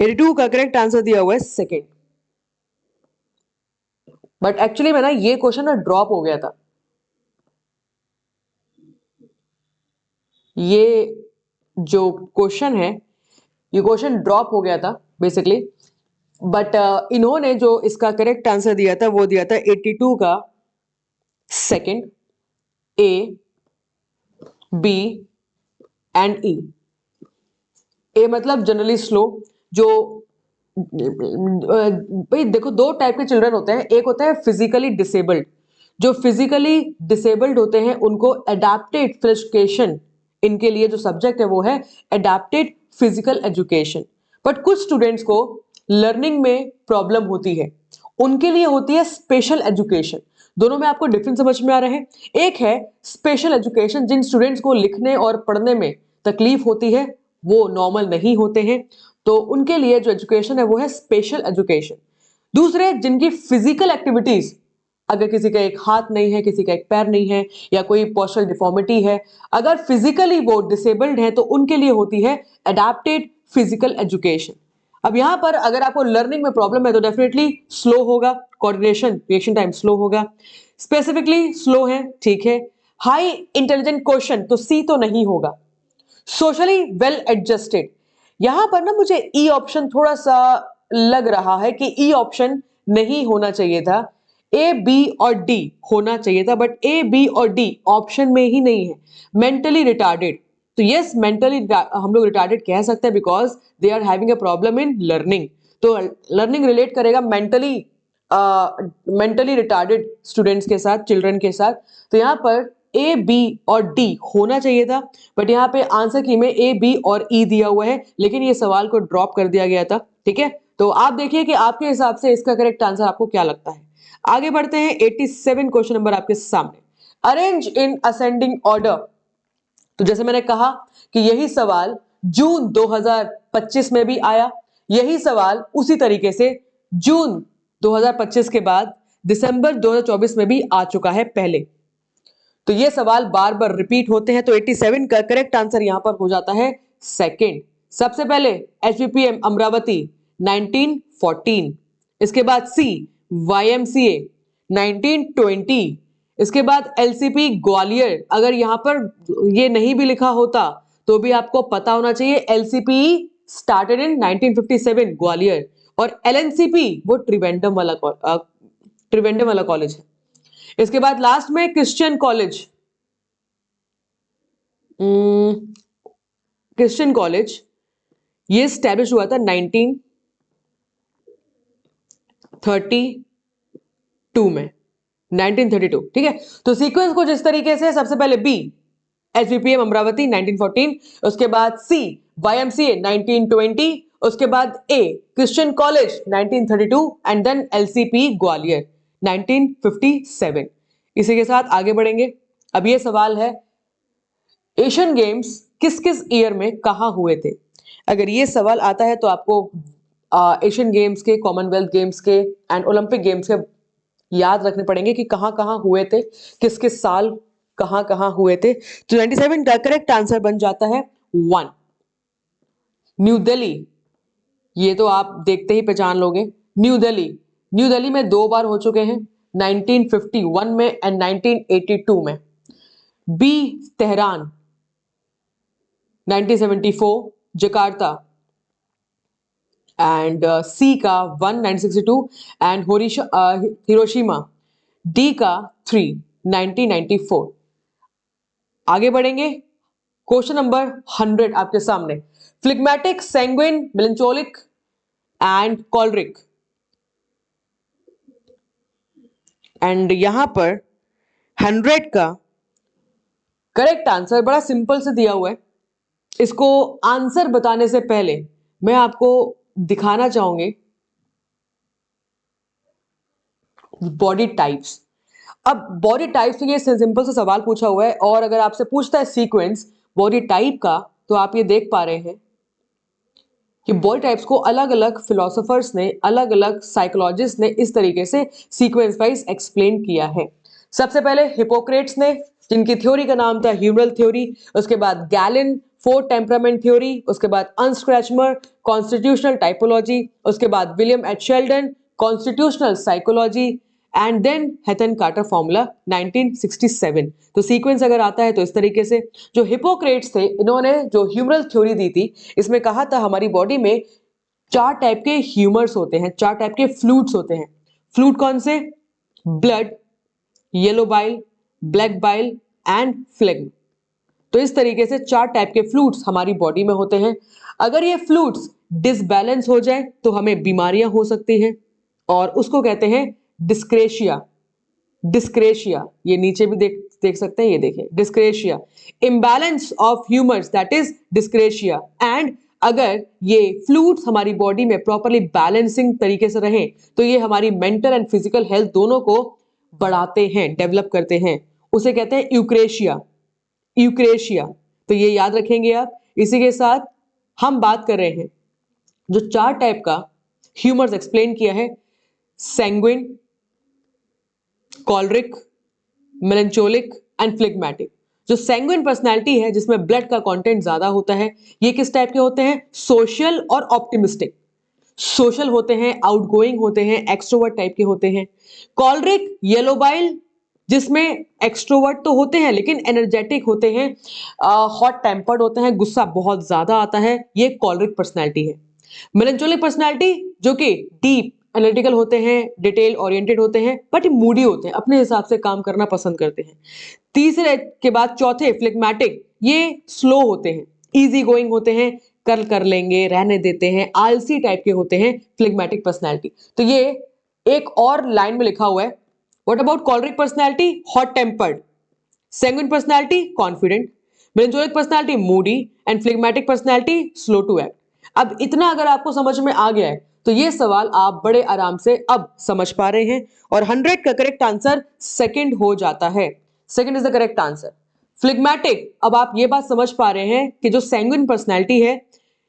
82 का करेक्ट आंसर दिया हुआ है सेकंड। बट एक्चुअली में ना ये क्वेश्चन ना ड्रॉप हो गया था, ये जो क्वेश्चन है, ये क्वेश्चन ड्रॉप हो गया था बेसिकली, बट इन्होंने जो इसका करेक्ट आंसर दिया था वो दिया था 82 का सेकंड, ए, बी एंड ई। ए मतलब जनरली स्लो, जो भाई देखो दो टाइप के चिल्ड्रन होते हैं, एक होता है फिजिकली डिसेबल्ड। जो फिजिकली डिसेबल्ड होते हैं उनको एडाप्टेड फिजिकल, इनके लिए जो सब्जेक्ट है वो है एडाप्टेड फिजिकल एजुकेशन। बट कुछ स्टूडेंट्स को लर्निंग में प्रॉब्लम होती है, उनके लिए होती है स्पेशल एजुकेशन। दोनों में आपको डिफरेंस समझ में आ रहे हैं? एक है स्पेशल एजुकेशन, जिन स्टूडेंट्स को लिखने और पढ़ने में तकलीफ होती है, वो नॉर्मल नहीं होते हैं, तो उनके लिए जो एजुकेशन है वो है स्पेशल एजुकेशन। दूसरे जिनकी फिजिकल एक्टिविटीज, अगर किसी का एक हाथ नहीं है, किसी का एक पैर नहीं है, या कोई पोस्चरल डिफॉर्मिटी है, अगर फिजिकली वो डिसेबल्ड है, तो उनके लिए होती है एडाप्टेड फिजिकल एजुकेशन। अब यहां पर अगर आपको लर्निंग में प्रॉब्लम है तो डेफिनेटली स्लो होगा, कोऑर्डिनेशन रिएक्शन टाइम स्लो होगा, स्पेसिफिकली स्लो है, ठीक है। हाई इंटेलिजेंट क्वेश्चन तो सी तो नहीं होगा। सोशली वेल एडजस्टेड, यहां पर ना मुझे ई ऑप्शन थोड़ा सा लग रहा है कि ई ऑप्शन नहीं होना चाहिए था, ए बी और डी होना चाहिए था, बट ए बी और डी ऑप्शन में ही नहीं है। मेंटली रिटार्डेड, तो यस मेंटली हम लोग रिटार्डेड कह सकते हैं because they are having a problem in learning, तो लर्निंग रिलेट करेगा मेंटली, मेंटली रिटार्डेड स्टूडेंट्स के साथ, चिल्ड्रन के साथ। तो यहाँ पर ए बी और डी होना चाहिए था, बट यहाँ पे आंसर की में ए बी और ई दिया हुआ है, लेकिन ये सवाल को ड्रॉप कर दिया गया था, ठीक है। तो आप देखिए कि आपके हिसाब से इसका करेक्ट आंसर आपको क्या लगता है। आगे बढ़ते हैं, 87 क्वेश्चन नंबर आपके सामने, अरेंज इन असेंडिंग ऑर्डर। तो जैसे मैंने कहा कि यही सवाल जून 2025 में भी आया, यही सवाल उसी तरीके से जून 2025 के बाद दिसंबर 2024 में भी आ चुका है पहले, तो ये सवाल बार बार रिपीट होते हैं। तो 87 का करेक्ट आंसर यहां पर हो जाता है सेकंड। सबसे पहले एचवीपीएम अमरावती 1914, इसके बाद सी वाईएमसीए 1920, इसके बाद एलसीपी ग्वालियर। अगर यहां पर ये नहीं भी लिखा होता तो भी आपको पता होना चाहिए, एलसीपी स्टार्टेड इन 1957 ग्वालियर, और एलएनसीपी वो त्रिवेंद्रम वाला कॉलेज है। इसके बाद लास्ट में क्रिश्चियन कॉलेज, क्रिश्चियन कॉलेज ये स्टैब्लिश हुआ था 1932 में, 1932, ठीक है। तो सीक्वेंस कुछ इस तरीके से, सबसे पहले बी एचवीपीएम अमरावती 1914, उसके बाद सी वाईएमसीए 1920, उसके बाद a Christian college 1932 and then LCP Gwalior 1957। इसी के साथ आगे बढ़ेंगे। अब ये सवाल है, एशियन गेम्स किस किस ईयर में कहां हुए थे। अगर ये सवाल आता है तो आपको एशियन गेम्स के, कॉमनवेल्थ गेम्स के एंड ओलंपिक गेम्स के याद रखने पड़ेंगे कि कहां कहां हुए थे, किस किस साल कहां कहां हुए थे। तो 97 का करेक्ट आंसर बन जाता है 1 न्यू दिल्ली। ये तो आप देखते ही पहचान लोगे, न्यू दिल्ली। न्यू दिल्ली में 2 बार हो चुके हैं, 1951 में एंड 1982 में। बी तेहरान 1974 जकार्ता, एंड सी का 1 1962 एंड हिरोशिमा, डी का 3 1994। आगे बढ़ेंगे, क्वेश्चन नंबर 100 आपके सामने, फ्लिग्मेटिक, सैंग्विन, मेलंचोलिक एंड कॉलरिक। एंड यहां पर 100 का करेक्ट आंसर बड़ा सिंपल से दिया हुआ है। इसको आंसर बताने से पहले मैं आपको दिखाना चाहूंगी बॉडी टाइप्स। अब बॉडी टाइप से ये सिंपल सा सवाल पूछा हुआ है, और अगर आपसे पूछता है सीक्वेंस बॉडी टाइप का, तो आप ये देख पा रहे हैं कि बॉडी टाइप्स को अलग अलग फिलोसोफर्स ने, अलग अलग साइकोलॉजिस्ट ने इस तरीके से सीक्वेंस वाइज एक्सप्लेन किया है। सबसे पहले हिपोक्रेट्स ने, जिनकी थ्योरी का नाम था ह्यूमरल थ्योरी, उसके बाद गैलिन 4 टेम्परामेंट थ्योरी, उसके बाद अनस्क्रैचमर कॉन्स्टिट्यूशनल टाइपोलॉजी, उसके बाद William H Sheldon constitutional psychology, and then Heath Carter formula 1967। तो सीक्वेंस अगर आता है तो इस तरीके से, जो हिपोक्रेट्स थे इन्होंने जो ह्यूमरल थ्योरी दी थी, इसमें कहा था हमारी बॉडी में 4 टाइप के ह्यूमर्स होते हैं, 4 टाइप के फ्लूइड्स होते हैं। फ्लूइड कौन से? Blood, yellow bile, black bile and phlegm. तो इस तरीके से 4 टाइप के फ्लूइड्स हमारी बॉडी में होते हैं। अगर ये फ्लूइड्स डिसबैलेंस हो जाए तो हमें बीमारियां हो सकती हैं और उसको कहते हैं डिस्क्रेशिया। डिस्क्रेशिया, ये नीचे भी देख सकते हैं, ये देखिए dyscrasia, imbalance of humours that is dyscrasia. And अगर ये फ्लूइड्स हमारी बॉडी में प्रॉपरली बैलेंसिंग तरीके से रहें तो ये हमारी मेंटल एंड फिजिकल हेल्थ दोनों को बढ़ाते हैं, डेवलप करते हैं। उसे कहते हैं यूक्रेशिया। यूक्रेशिया, तो ये याद रखेंगे आप। इसी के साथ हम बात कर रहे हैं जो 4 टाइप का ह्यूमर्स एक्सप्लेन किया है, सैंग्विन, कॉलरिक, मेलेंचोलिक एंड फ्लेग्मेटिक। जो सैंग्विन पर्सनालिटी है जिसमें ब्लड का कंटेंट ज्यादा होता है, ये किस टाइप के होते हैं? सोशल और ऑप्टिमिस्टिक। सोशल होते हैं, आउटगोइंग होते हैं, एक्सट्रोवर्ट टाइप के होते हैं। कॉलरिक, येलो बाइल, जिसमें एक्सट्रोवर्ट तो होते हैं लेकिन एनर्जेटिक होते हैं, हॉट टेम्पर्ड होते हैं, गुस्सा बहुत ज्यादा आता है, ये कॉलरिक पर्सनालिटी है। मेलेंचोलिक पर्सनालिटी जो कि डीप एनालिटिकल होते हैं, डिटेल ओरिएंटेड होते हैं, बट मूडी होते हैं, अपने हिसाब से काम करना पसंद करते हैं। तीसरे के बाद चौथे फ्लेग्मेटिक, ये स्लो होते हैं, इजी गोइंग होते हैं, कर लेंगे, रहने देते हैं, आलसी टाइप के होते हैं फ्लेग्मेटिक पर्सनालिटी। तो ये एक और लाइन में लिखा हुआ है। What about choleric personality? Hot tempered. Sanguine personality confident, melancholic personality moody and phlegmatic personality slow to act. अब इतना अगर आपको समझ में आ गया है तो ये सवाल आप बड़े आराम से अब समझ पा रहे हैं और 100 का करेक्ट आंसर सेकंड हो जाता है। Second is the correct answer. Phlegmatic, अब आप ये बात समझ पा रहे हैं कि जो सैंग्विन पर्सनालिटी है,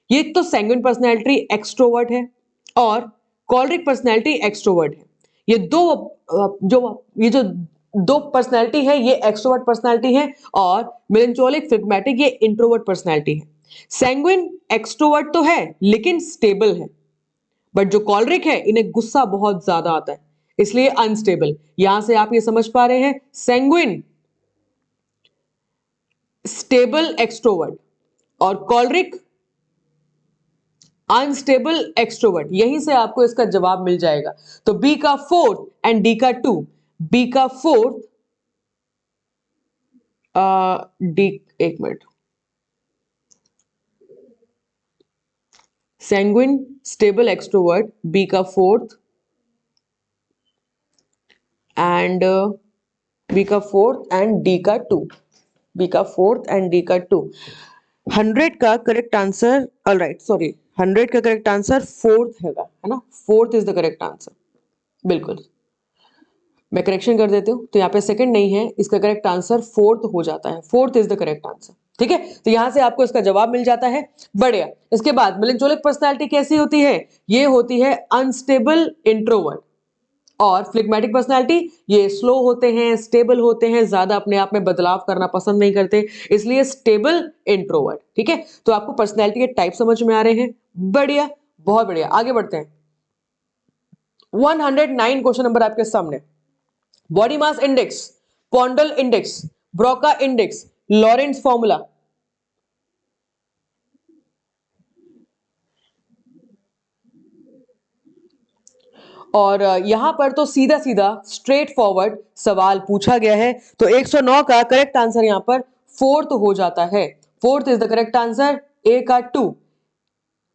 ये तो सैंग्विन पर्सनालिटी एक्सट्रोवर्ट है और कॉलरिक पर्सनालिटी एक्सट्रोवर्ट है। ये जो दो पर्सनालिटी है ये एक्सट्रोवर्ट पर्सनालिटी है और मेलेंचोलिक फ्लेग्मेटिक ये इंट्रोवर्ट पर्सनालिटी है। सैंग्विन एक्सट्रोवर्ट तो है लेकिन स्टेबल है, बट जो कॉलरिक है इन्हें गुस्सा बहुत ज्यादा आता है, इसलिए अनस्टेबल। यहां से आप ये समझ पा रहे हैं, सैंग्विन स्टेबल एक्सट्रोवर्ट और कॉलरिक अनस्टेबल एक्सट्रोवर्ट। यहीं से आपको इसका जवाब मिल जाएगा। तो बी का 4 एंड डी का 2। बी का 4, डी, एक minute, sanguine stable extrovert, B का 4th एंड बी का 4th एंड डी का 2। बी का 4th एंड डी का 2। 100 का करेक्ट आंसर, ऑलराइट सॉरी, 100 का करेक्ट आंसर 4th है ना, 4th is the correct answer. बिल्कुल, मैं करेक्शन कर देती हूँ, तो यहाँ पे सेकंड नहीं है, इसका करेक्ट आंसर 4th हो जाता है। 4th is the correct answer. ठीक है, तो यहां से आपको इसका जवाब मिल जाता है। बढ़िया। इसके बाद मेलेंचोलिक पर्सनालिटी कैसी होती है? ये होती है अनस्टेबल इंट्रोवर्ट। और फ्लेग्मेटिक पर्सनालिटी, ये स्लो होते हैं, स्टेबल होते हैं, ज्यादा अपने आप में बदलाव करना पसंद नहीं करते, इसलिए स्टेबल इंट्रोवर्ट। ठीक है, तो आपको पर्सनालिटी के टाइप समझ में आ रहे हैं। बढ़िया, बहुत बढ़िया। आगे बढ़ते हैं। 109 क्वेश्चन नंबर आपके सामने। Body mass index, Ponderal index, Broca index, Lorentz formula. और यहां पर तो सीधा सीधा स्ट्रेट फॉरवर्ड सवाल पूछा गया है, तो 109 का करेक्ट आंसर यहां पर 4th हो जाता है। 4th is the correct answer, A का 2।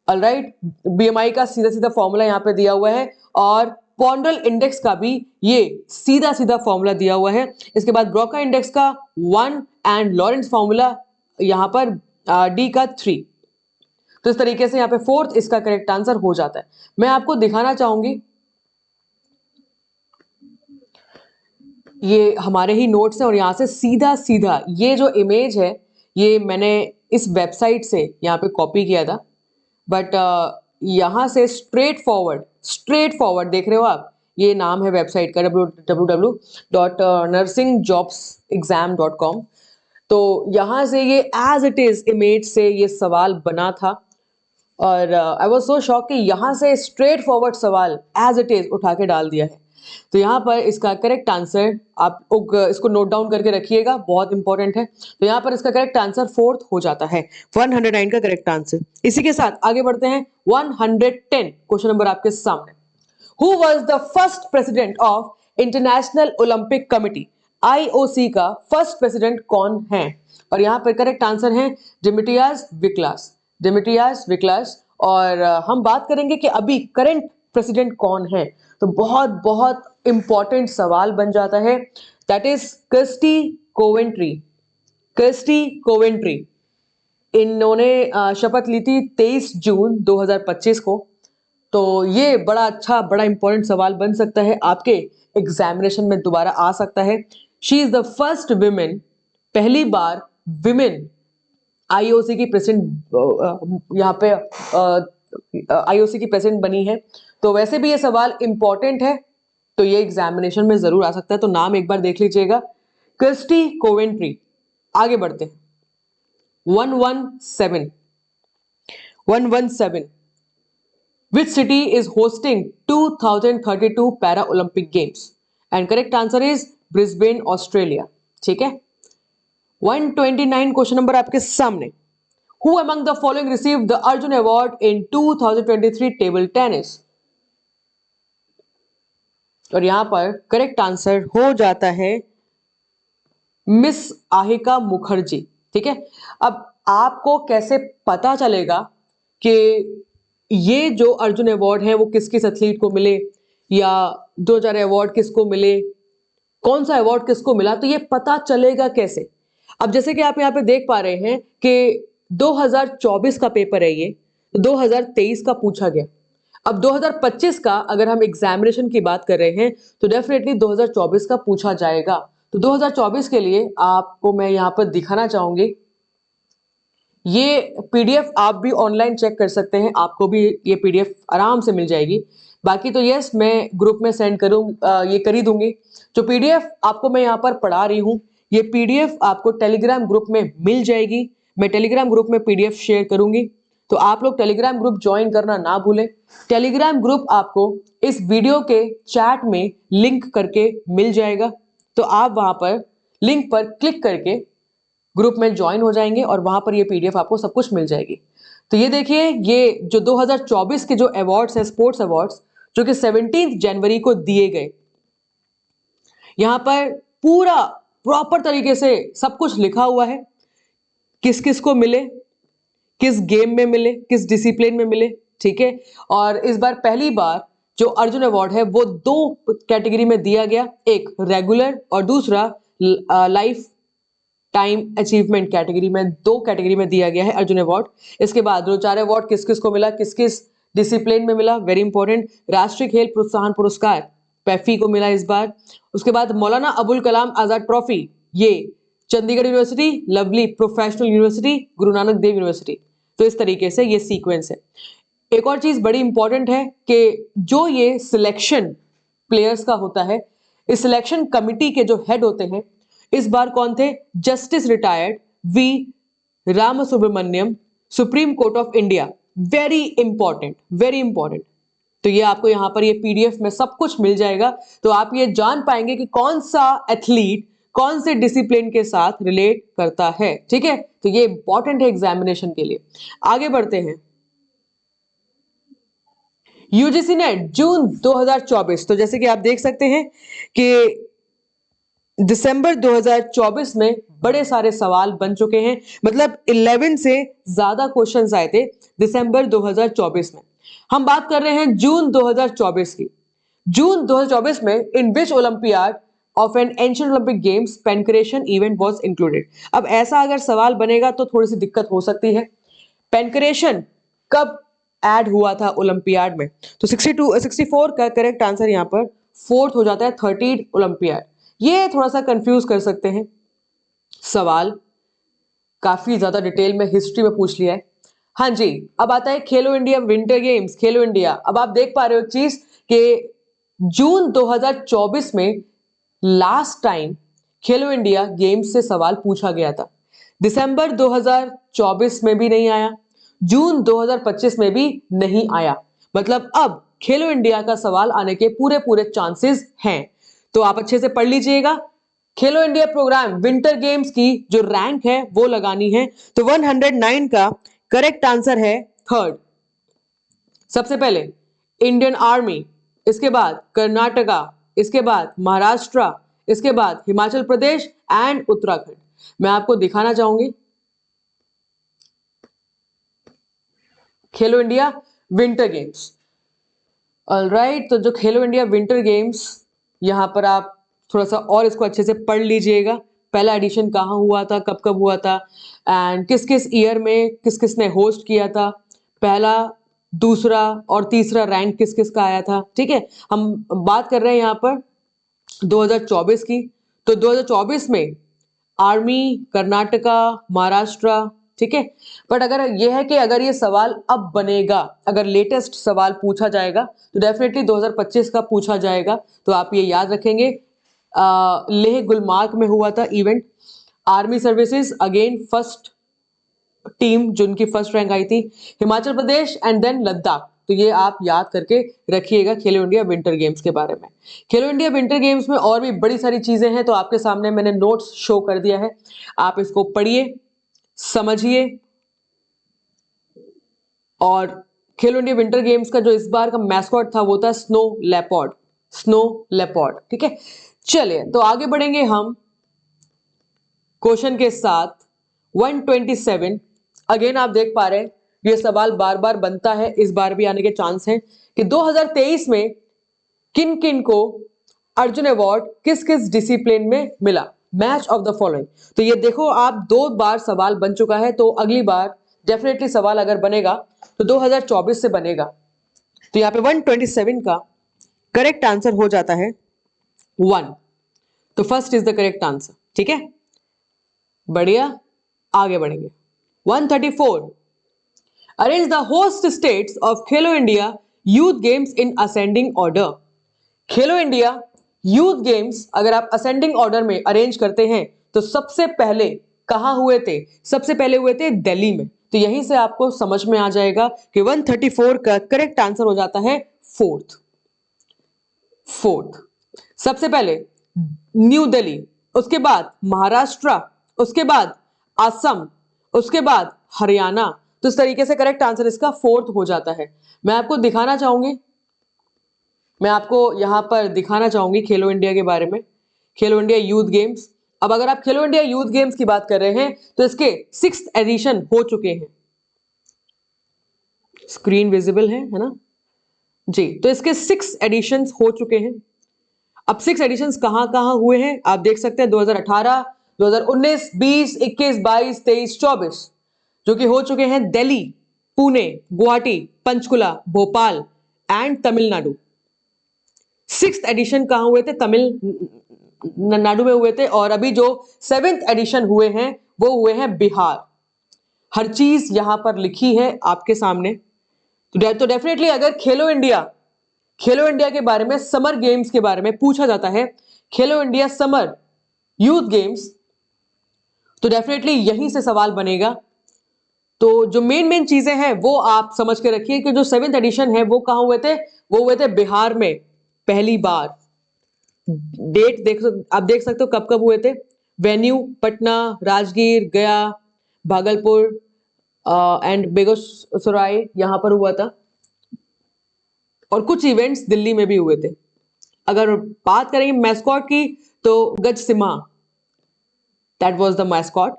ऑलराइट, बीएमआई का सीधा सीधा फॉर्मूला यहां पे दिया हुआ है और पॉन्डल इंडेक्स का भी ये सीधा सीधा फॉर्मूला दिया हुआ है। इसके बाद ब्रोका इंडेक्स का 1 एंड लॉरेंस फॉर्मूला यहां पर डी का 3। तो इस तरीके से यहां पे 4th इसका करेक्ट आंसर हो जाता है। मैं आपको दिखाना चाहूंगी, ये हमारे ही नोट्स हैं और यहां से सीधा सीधा ये जो इमेज है ये मैंने इस वेबसाइट से यहाँ पे कॉपी किया था, बट यहां से स्ट्रेट फॉरवर्ड देख रहे हो आप, ये नाम है वेबसाइट का www.nursingJobsExam.com। तो यहां से ये एज इट इज इमेज से ये सवाल बना था और आई वाज सो शॉक कि यहां से स्ट्रेट फॉरवर्ड सवाल एज इट इज उठा के डाल दिया है। तो यहाँ पर इसका करेक्ट आंसर आप इसको नोट डाउन करके रखिएगा, बहुत इंपॉर्टेंट है। तो यहाँ पर इसका करेक्ट आंसर फोर्थ हो जाता है, 109 का करेक्ट आंसर। इसी के साथ आगे बढ़ते हैं 110 क्वेश्चन नंबर आपके सामने। Who was the first president of international Olympic committee? IOC का फर्स्ट प्रेसिडेंट कौन है? और यहाँ पर करेक्ट आंसर है डिमिट्रियास विक्लास, डिमिट्रियास विक्लास। और हम बात करेंगे कि अभी करंट प्रेसिडेंट कौन है, तो बहुत बहुत इंपॉर्टेंट सवाल बन जाता है, that is Christie Coventry. Christie Coventry, इन्होंने शपथ ली थी 23 जून 2025 को। तो ये बड़ा अच्छा, बड़ा इंपॉर्टेंट सवाल बन सकता है, आपके एग्जामिनेशन में दोबारा आ सकता है। She is the first women, पहली बार विमेन आईओसी की प्रेसिडेंट, यहाँ पे आईओसी की प्रेसिडेंट बनी है। तो वैसे भी ये सवाल इंपॉर्टेंट है, तो ये एग्जामिनेशन में जरूर आ सकता है, तो नाम एक बार देख लीजिएगा, क्रिस्टी कोवेंट्री। आगे बढ़ते हैं 117। Which city is hosting 2032 Para Olympic Games? And correct answer is Brisbane, Australia. ठीक है। 129 क्वेश्चन नंबर आपके सामने। Who among the following received the Arjun Award in 2023 table tennis? और यहां पर करेक्ट आंसर हो जाता है मिस आहिका मुखर्जी। ठीक है। अब आपको कैसे पता चलेगा कि ये जो अर्जुन अवार्ड है वो किस किस एथलीट को मिले, या 2000 अवार्ड किसको मिले, कौन सा अवार्ड किसको मिला, तो ये पता चलेगा कैसे? अब जैसे कि आप यहाँ पे देख पा रहे हैं कि 2024 का पेपर है, ये 2023 का पूछा गया। अब 2025 का अगर हम एग्जामिनेशन की बात कर रहे हैं तो डेफिनेटली 2024 का पूछा जाएगा। तो 2024 के लिए आपको मैं यहाँ पर दिखाना चाहूंगी, ये पीडीएफ आप भी ऑनलाइन चेक कर सकते हैं, आपको भी ये पीडीएफ आराम से मिल जाएगी। बाकी तो यस, मैं ग्रुप में सेंड करूँ, ये कर ही दूंगी। जो पीडीएफ आपको मैं यहाँ पर पढ़ा रही हूँ, ये पीडीएफ आपको टेलीग्राम ग्रुप में मिल जाएगी। मैं टेलीग्राम ग्रुप में पीडीएफ शेयर करूंगी, तो आप लोग टेलीग्राम ग्रुप ज्वाइन करना ना भूलें। टेलीग्राम ग्रुप आपको इस वीडियो के चैट में लिंक करके मिल जाएगा, तो आप वहां पर लिंक पर क्लिक करके ग्रुप में ज्वाइन हो जाएंगे और वहां पर ये पीडीएफ आपको सब कुछ मिल जाएगी। तो ये देखिए, ये जो 2024 के जो अवार्ड्स हैं, स्पोर्ट्स अवार्ड्स, जो कि 17 जनवरी को दिए गए, यहां पर पूरा प्रॉपर तरीके से सब कुछ लिखा हुआ है, किस किस को मिले, किस गेम में मिले, किस डिसिप्लिन में मिले। ठीक है। और इस बार पहली बार जो अर्जुन अवार्ड है वो 2 कैटेगरी में दिया गया, एक रेगुलर और दूसरा लाइफ टाइम अचीवमेंट कैटेगरी में, 2 कैटेगरी में दिया गया है अर्जुन अवार्ड। इसके बाद रोचारे अवार्ड किस किस को मिला, किस किस डिसिप्लिन में मिला, वेरी इंपॉर्टेंट। राष्ट्रीय खेल प्रोत्साहन पुरस्कार पैफी को मिला इस बार। उसके बाद मौलाना अबुल कलाम आजाद ट्रॉफी, ये Chandigarh university, lovely professional university, Guru Nanak Dev university. तो इस तरीके से ये सीक्वेंस है। एक और चीज बड़ी इंपॉर्टेंट है कि जो ये सिलेक्शन प्लेयर्स का होता है, इस सिलेक्शन कमिटी के जो हेड होते हैं इस बार कौन थे? Justice retired V Ram Subramaniam, supreme court of India. Very important, very important. तो ये आपको यहाँ पर ये पीडीएफ में सब कुछ मिल जाएगा, तो आप ये जान पाएंगे कि कौन सा एथलीट कौन से डिसिप्लिन के साथ रिलेट करता है। ठीक है। तो ये इंपॉर्टेंट है एग्जामिनेशन के लिए। आगे बढ़ते हैं, यूजीसी नेट जून 2024। तो जैसे कि आप देख सकते हैं कि दिसंबर 2024 में बड़े सारे सवाल बन चुके हैं, मतलब 11 से ज्यादा क्वेश्चंस आए थे दिसंबर 2024 में। हम बात कर रहे हैं जून 2024 की। जून 2024 में in which Olympiad of an ancient Olympic games pancration event was included. अब ऐसा अगर सवाल बनेगा तो थोड़ी सी दिक्कत हो सकती है। पेनक्रेशन कब ऐड हुआ था ओलंपियाड में? तो 64 का करेक्ट आंसर यहाँ पर फोर्थ हो जाता है, 13 ओलंपियाड। ये थोड़ा सा कंफ्यूज कर सकते हैं, सवाल काफी ज्यादा डिटेल में हिस्ट्री में पूछ लिया है। हाँ जी, अब आता है खेलो इंडिया विंटर गेम्स, खेलो इंडिया। अब आप देख पा रहे हो एक चीज कि जून 2024 में लास्ट टाइम खेलो इंडिया गेम्स से सवाल पूछा गया था। दिसंबर 2024 में भी नहीं आया, जून 2025 में भी नहीं आया। मतलब अब खेलो इंडिया का सवाल आने के पूरे पूरे चांसेस हैं। तो आप अच्छे से पढ़ लीजिएगा। खेलो इंडिया प्रोग्राम विंटर गेम्स की जो रैंक है वो लगानी है। तो 109 का करेक्ट आंसर है थर्ड। सबसे पहले इंडियन आर्मी, इसके बाद कर्नाटका, इसके बाद महाराष्ट्र, इसके बाद हिमाचल प्रदेश एंड उत्तराखंड। मैं आपको दिखाना चाहूंगी खेलो इंडिया विंटर गेम्स। ऑलराइट, तो जो खेलो इंडिया विंटर गेम्स, यहां पर आप थोड़ा सा और इसको अच्छे से पढ़ लीजिएगा। पहला एडिशन कहाँ हुआ था, कब कब हुआ था, एंड किस किस ईयर में किस किस ने होस्ट किया था, पहला, दूसरा और तीसरा रैंक किस किस का आया था। ठीक है, हम बात कर रहे हैं यहाँ पर 2024 की। तो 2024 में आर्मी, कर्नाटका, महाराष्ट्र, ठीक है। बट अगर यह है कि अगर ये सवाल अब बनेगा, अगर लेटेस्ट सवाल पूछा जाएगा तो डेफिनेटली 2025 का पूछा जाएगा। तो आप ये याद रखेंगे। लेह गुलमार्ग में हुआ था event. Army services again first team जिनकी फर्स्ट रैंक आई थी, हिमाचल प्रदेश एंड देन लद्दाख। तो ये आप याद करके रखिएगा खेलो इंडिया विंटर गेम्स के बारे में। खेलो इंडिया विंटर गेम्स में और भी बड़ी सारी चीजें हैं, तो आपके सामने मैंने नोट्स शो कर दिया है, आप इसको पढ़िए, समझिए। और खेलो इंडिया विंटर गेम्स का जो इस बार का मैस्कॉट था वो था स्नो लेपर्ड, स्नो लेपर्ड। ठीक है, चलिए तो आगे बढ़ेंगे हम क्वेश्चन के साथ। 127 अगेन आप देख पा रहे हैं ये सवाल बार बार बनता है, इस बार भी आने के चांस हैं कि 2023 में किन किन को अर्जुन अवार्ड किस किस डिसिप्लिन में मिला। Match of the following. तो ये देखो आप 2 बार सवाल बन चुका है, तो अगली बार डेफिनेटली सवाल अगर बनेगा तो 2024 से बनेगा। तो यहाँ पे 127 का करेक्ट आंसर हो जाता है 1। तो first is the correct answer. ठीक है, बढ़िया, आगे बढ़ेंगे। 134 arrange the host states of Khelo India youth games in ascending order. Khelo India youth games अगर आप असेंडिंग ऑर्डर में अरेंज करते हैं तो सबसे पहले कहां हुए थे? सबसे पहले हुए थे दिल्ली में। तो यहीं से आपको समझ में आ जाएगा कि 134 का करेक्ट आंसर हो जाता है फोर्थ। सबसे पहले न्यू दिल्ली, उसके बाद महाराष्ट्र, उसके बाद असम, उसके बाद हरियाणा। तो इस तरीके से करेक्ट आंसर इसका फोर्थ हो जाता है। मैं आपको दिखाना चाहूंगी, मैं आपको यहां पर दिखाना चाहूंगी खेलो इंडिया के बारे में, खेलो इंडिया यूथ गेम्स। अब अगर आप खेलो इंडिया यूथ गेम्स की बात कर रहे हैं तो इसके 6th एडिशन हो चुके हैं। स्क्रीन विजिबल है ना जी? तो इसके 6 एडिशंस हो चुके हैं। अब 6 एडिशंस कहां कहां हुए हैं आप देख सकते हैं, 2018, 2019, 20, 21, 22, 23, 24, जो कि हो चुके हैं Delhi, Pune, Guwahati, Panchkula, Bhopal and Tamil Nadu. 6th edition कहां हुए थे? तमिलनाडु में हुए थे। और अभी जो 7th एडिशन हुए हैं वो हुए हैं बिहार। हर चीज यहां पर लिखी है आपके सामने। तो डेफिनेटली अगर खेलो इंडिया के बारे में, समर गेम्स के बारे में पूछा जाता है, खेलो इंडिया समर यूथ गेम्स, तो डेफिनेटली यहीं से सवाल बनेगा। तो जो मेन चीजें हैं वो आप समझ के रखिए कि जो 7th एडिशन है वो कहां हुए थे? वो हुए थे बिहार में पहली बार। डेट आप देख सकते हो कब कब हुए थे। वेन्यू पटना, राजगीर, गया, भागलपुर एंड बेगूसराय यहां पर हुआ था। और कुछ इवेंट्स दिल्ली में भी हुए थे। अगर बात करेंगे मैस्कॉट की तो गज Simha, that was the mascot.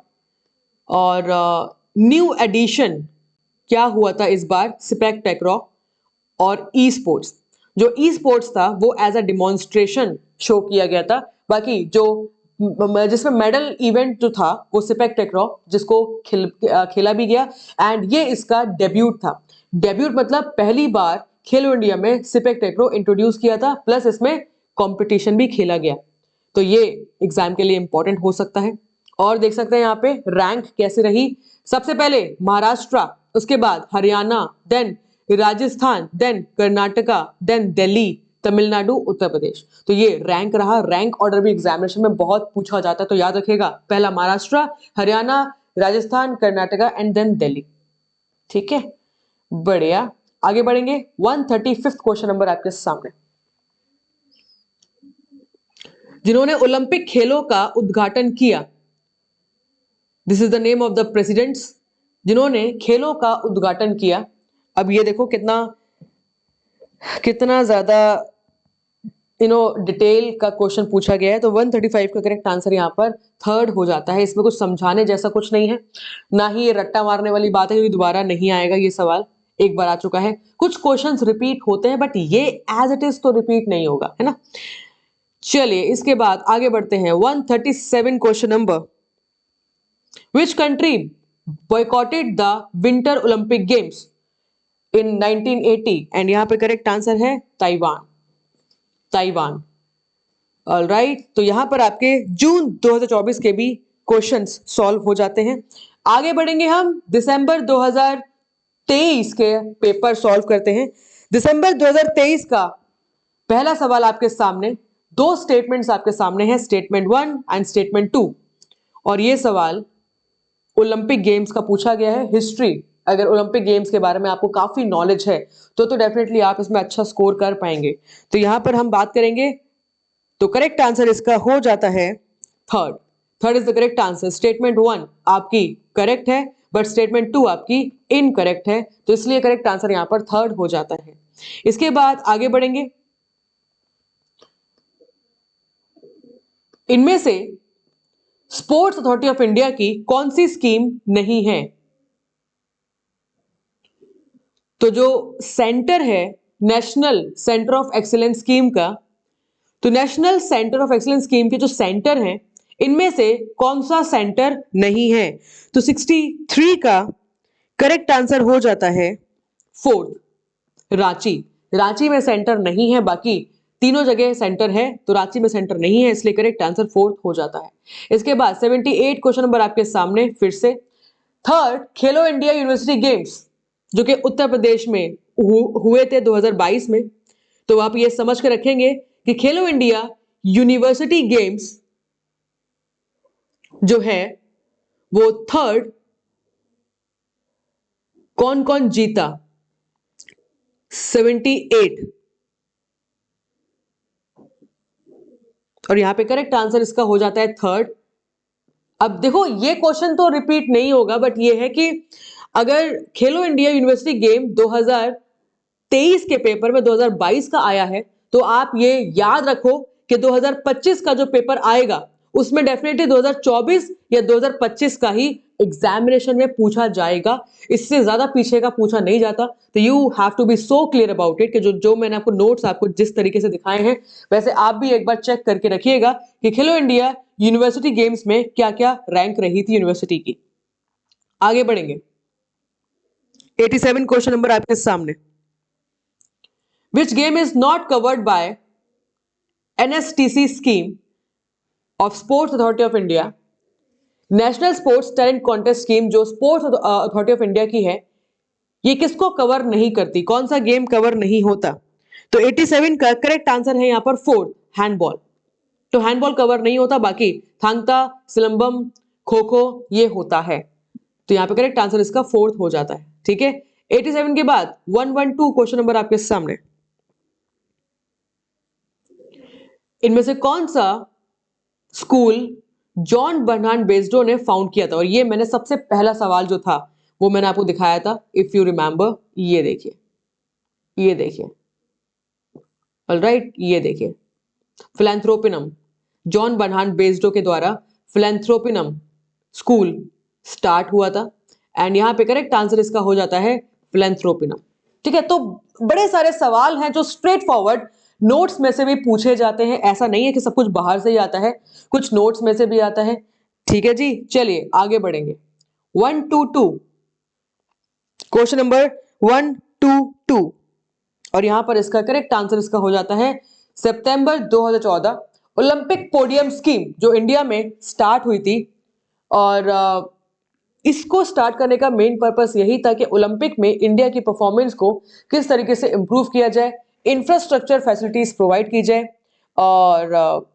और न्यू एडिशन क्या हुआ था इस बार? सिपेक टैक्रो और ई स्पोर्ट्स। जो ई स्पोर्ट्स था वो एज अ डिमॉन्स्ट्रेशन शो किया गया था। बाकी जो जिसमें मेडल इवेंट जो था वो सिपेक टैक्रो, जिसको खेला भी गया, एंड ये इसका डेब्यूट था। डेब्यूट मतलब पहली बार खेलो इंडिया में सिपेक टैक्रो इंट्रोड्यूस किया था, प्लस इसमें कंपटीशन भी खेला गया। तो ये एग्जाम के लिए इंपॉर्टेंट हो सकता है। और देख सकते हैं यहाँ पे रैंक कैसे रही। सबसे पहले महाराष्ट्र, उसके बाद Haryana, then Rajasthan, then Karnataka, then Delhi, Tamil Nadu, Uttar Pradesh. तो ये रैंक रहा। रैंक ऑर्डर भी एग्जामिनेशन में बहुत पूछा जाता है, तो याद रखिएगा, पहला महाराष्ट्र, हरियाणा, राजस्थान, कर्नाटका एंड देन दिल्ली। ठीक है, बढ़िया, आगे बढ़ेंगे 135 क्वेश्चन नंबर आपके सामने। जिन्होंने ओलंपिक खेलों का उद्घाटन किया, this is the name of the presidents जिन्होंने खेलों का उद्घाटन किया। अब ये देखो कितना कितना ज्यादा डिटेल का क्वेश्चन पूछा गया है। तो 135 का करेक्ट आंसर यहाँ पर थर्ड हो जाता है। इसमें कुछ समझाने जैसा कुछ नहीं है, ना ही ये रट्टा मारने वाली बात है क्योंकि दोबारा नहीं आएगा। ये सवाल एक बार आ चुका है। कुछ क्वेश्चंस रिपीट होते हैं बट ये एज इट इज तो रिपीट नहीं होगा, है ना। चलिए इसके बाद आगे बढ़ते हैं 137 question number. Which country boycotted the winter Olympic games in 1980? And यहाँ पे करेक्ट आंसर है ताइवान। ताइवान। ऑलराइट, तो यहां पर आपके जून 2024 के भी क्वेश्चंस सॉल्व हो जाते हैं। आगे बढ़ेंगे हम दिसंबर 2023 के पेपर सॉल्व करते हैं। दिसंबर 2023 का पहला सवाल आपके सामने, दो स्टेटमेंट्स आपके सामने हैं, स्टेटमेंट 1 एंड स्टेटमेंट 2। और ये सवाल ओलंपिक गेम्स का पूछा गया है। हिस्ट्री, अगर ओलंपिक गेम्स के बारे में आपको काफी नॉलेज है तो डेफिनेटली आप इसमें अच्छा स्कोर कर पाएंगे। तो यहां पर हम बात करेंगे, तो करेक्ट आंसर इसका हो जाता है third. Third is the correct answer. Statement 1 आपकी करेक्ट है बट स्टेटमेंट 2 आपकी इनकरेक्ट है, तो इसलिए करेक्ट आंसर यहां पर थर्ड हो जाता है। इसके बाद आगे बढ़ेंगे, इनमें से स्पोर्ट्स अथॉरिटी ऑफ इंडिया की कौन सी स्कीम नहीं है? तो जो सेंटर है national centre of excellence scheme का, तो national centre of excellence scheme के जो सेंटर हैं इनमें से कौन सा सेंटर नहीं है? तो 63 का करेक्ट आंसर हो जाता है फोर्थ, रांची। रांची में सेंटर नहीं है, बाकी तीनों जगह सेंटर है, तो रांची में सेंटर नहीं है, इसलिए करेक्ट आंसर फोर्थ हो जाता है। इसके बाद 78 क्वेश्चन नंबर आपके सामने फिर से। थर्ड, खेलो इंडिया यूनिवर्सिटी गेम्स जो कि उत्तर प्रदेश में हुए थे 2022 में, तो आप ये समझ के रखेंगे कि खेलो इंडिया यूनिवर्सिटी गेम्स जो है वो थर्ड कौन कौन जीता? 78। और यहां पे करेक्ट आंसर इसका हो जाता है थर्ड। अब देखो ये क्वेश्चन तो रिपीट नहीं होगा बट ये है कि अगर खेलो इंडिया यूनिवर्सिटी गेम 2023 के पेपर में 2022 का आया है, तो आप ये याद रखो कि 2025 का जो पेपर आएगा उसमें डेफिनेटली 2024 या 2025 का ही एग्जामिनेशन में पूछा जाएगा, इससे ज्यादा पीछे का पूछा नहीं जाता। तो you have to be so clear about it कि जो मैंने आपको नोट्स आपको जिस तरीके से दिखाए हैं वैसे आप भी एक बार चेक करके रखिएगा कि खेलो इंडिया यूनिवर्सिटी गेम्स में क्या क्या रैंक रही थी यूनिवर्सिटी की। आगे बढ़ेंगे, 87 क्वेश्चन नंबर आपके सामने। Which game is not covered by NSTC scheme of sports authority of India? National sports talent contest scheme जो स्पोर्ट्स अथॉरिटी ऑफ इंडिया की है, ये किसको कवर नहीं करती? कौन सा गेम कवर नहीं होता? तो 87 का करेक्ट आंसर है यहां पर फोर्थ, हैंडबॉल। तो हैंडबॉल कवर नहीं होता, बाकी थांगता, सिलंबम, खो खो ये होता है। तो यहां पे करेक्ट आंसर इसका फोर्थ हो जाता है। ठीक है, 87 के बाद 112 क्वेश्चन नंबर आपके सामने। इनमें से कौन सा स्कूल जॉन बर्नार्ड बेस्डो ने फाउंड किया था? और ये मैंने सबसे पहला सवाल जो था वो मैंने आपको दिखाया था, इफ यू रिमेंबर। ये देखिए, ये देखिए, ऑलराइट, ये देखिए, फिलैंथ्रोपिनम, जॉन बर्नार्ड बेस्डो के द्वारा फिलैंथ्रोपिनम स्कूल स्टार्ट हुआ था। एंड यहां पे करेक्ट आंसर इसका हो जाता है फिलैंथ्रोपिनम। ठीक है, तो बड़े सारे सवाल हैं जो स्ट्रेट फॉरवर्ड नोट्स में से भी पूछे जाते हैं। ऐसा नहीं है कि सब कुछ बाहर से ही आता है, कुछ नोट्स में से भी आता है। ठीक है जी, चलिए आगे बढ़ेंगे। 122 क्वेश्चन नंबर 122, और यहां पर इसका करेक्ट आंसर इसका हो जाता है सितंबर 2014 ओलंपिक पोडियम स्कीम जो इंडिया में स्टार्ट हुई थी। और इसको स्टार्ट करने का मेन पर्पस यही था कि ओलंपिक में इंडिया की परफॉर्मेंस को किस तरीके से इंप्रूव किया जाए, इंफ्रास्ट्रक्चर फैसिलिटीज प्रोवाइड की जाए, और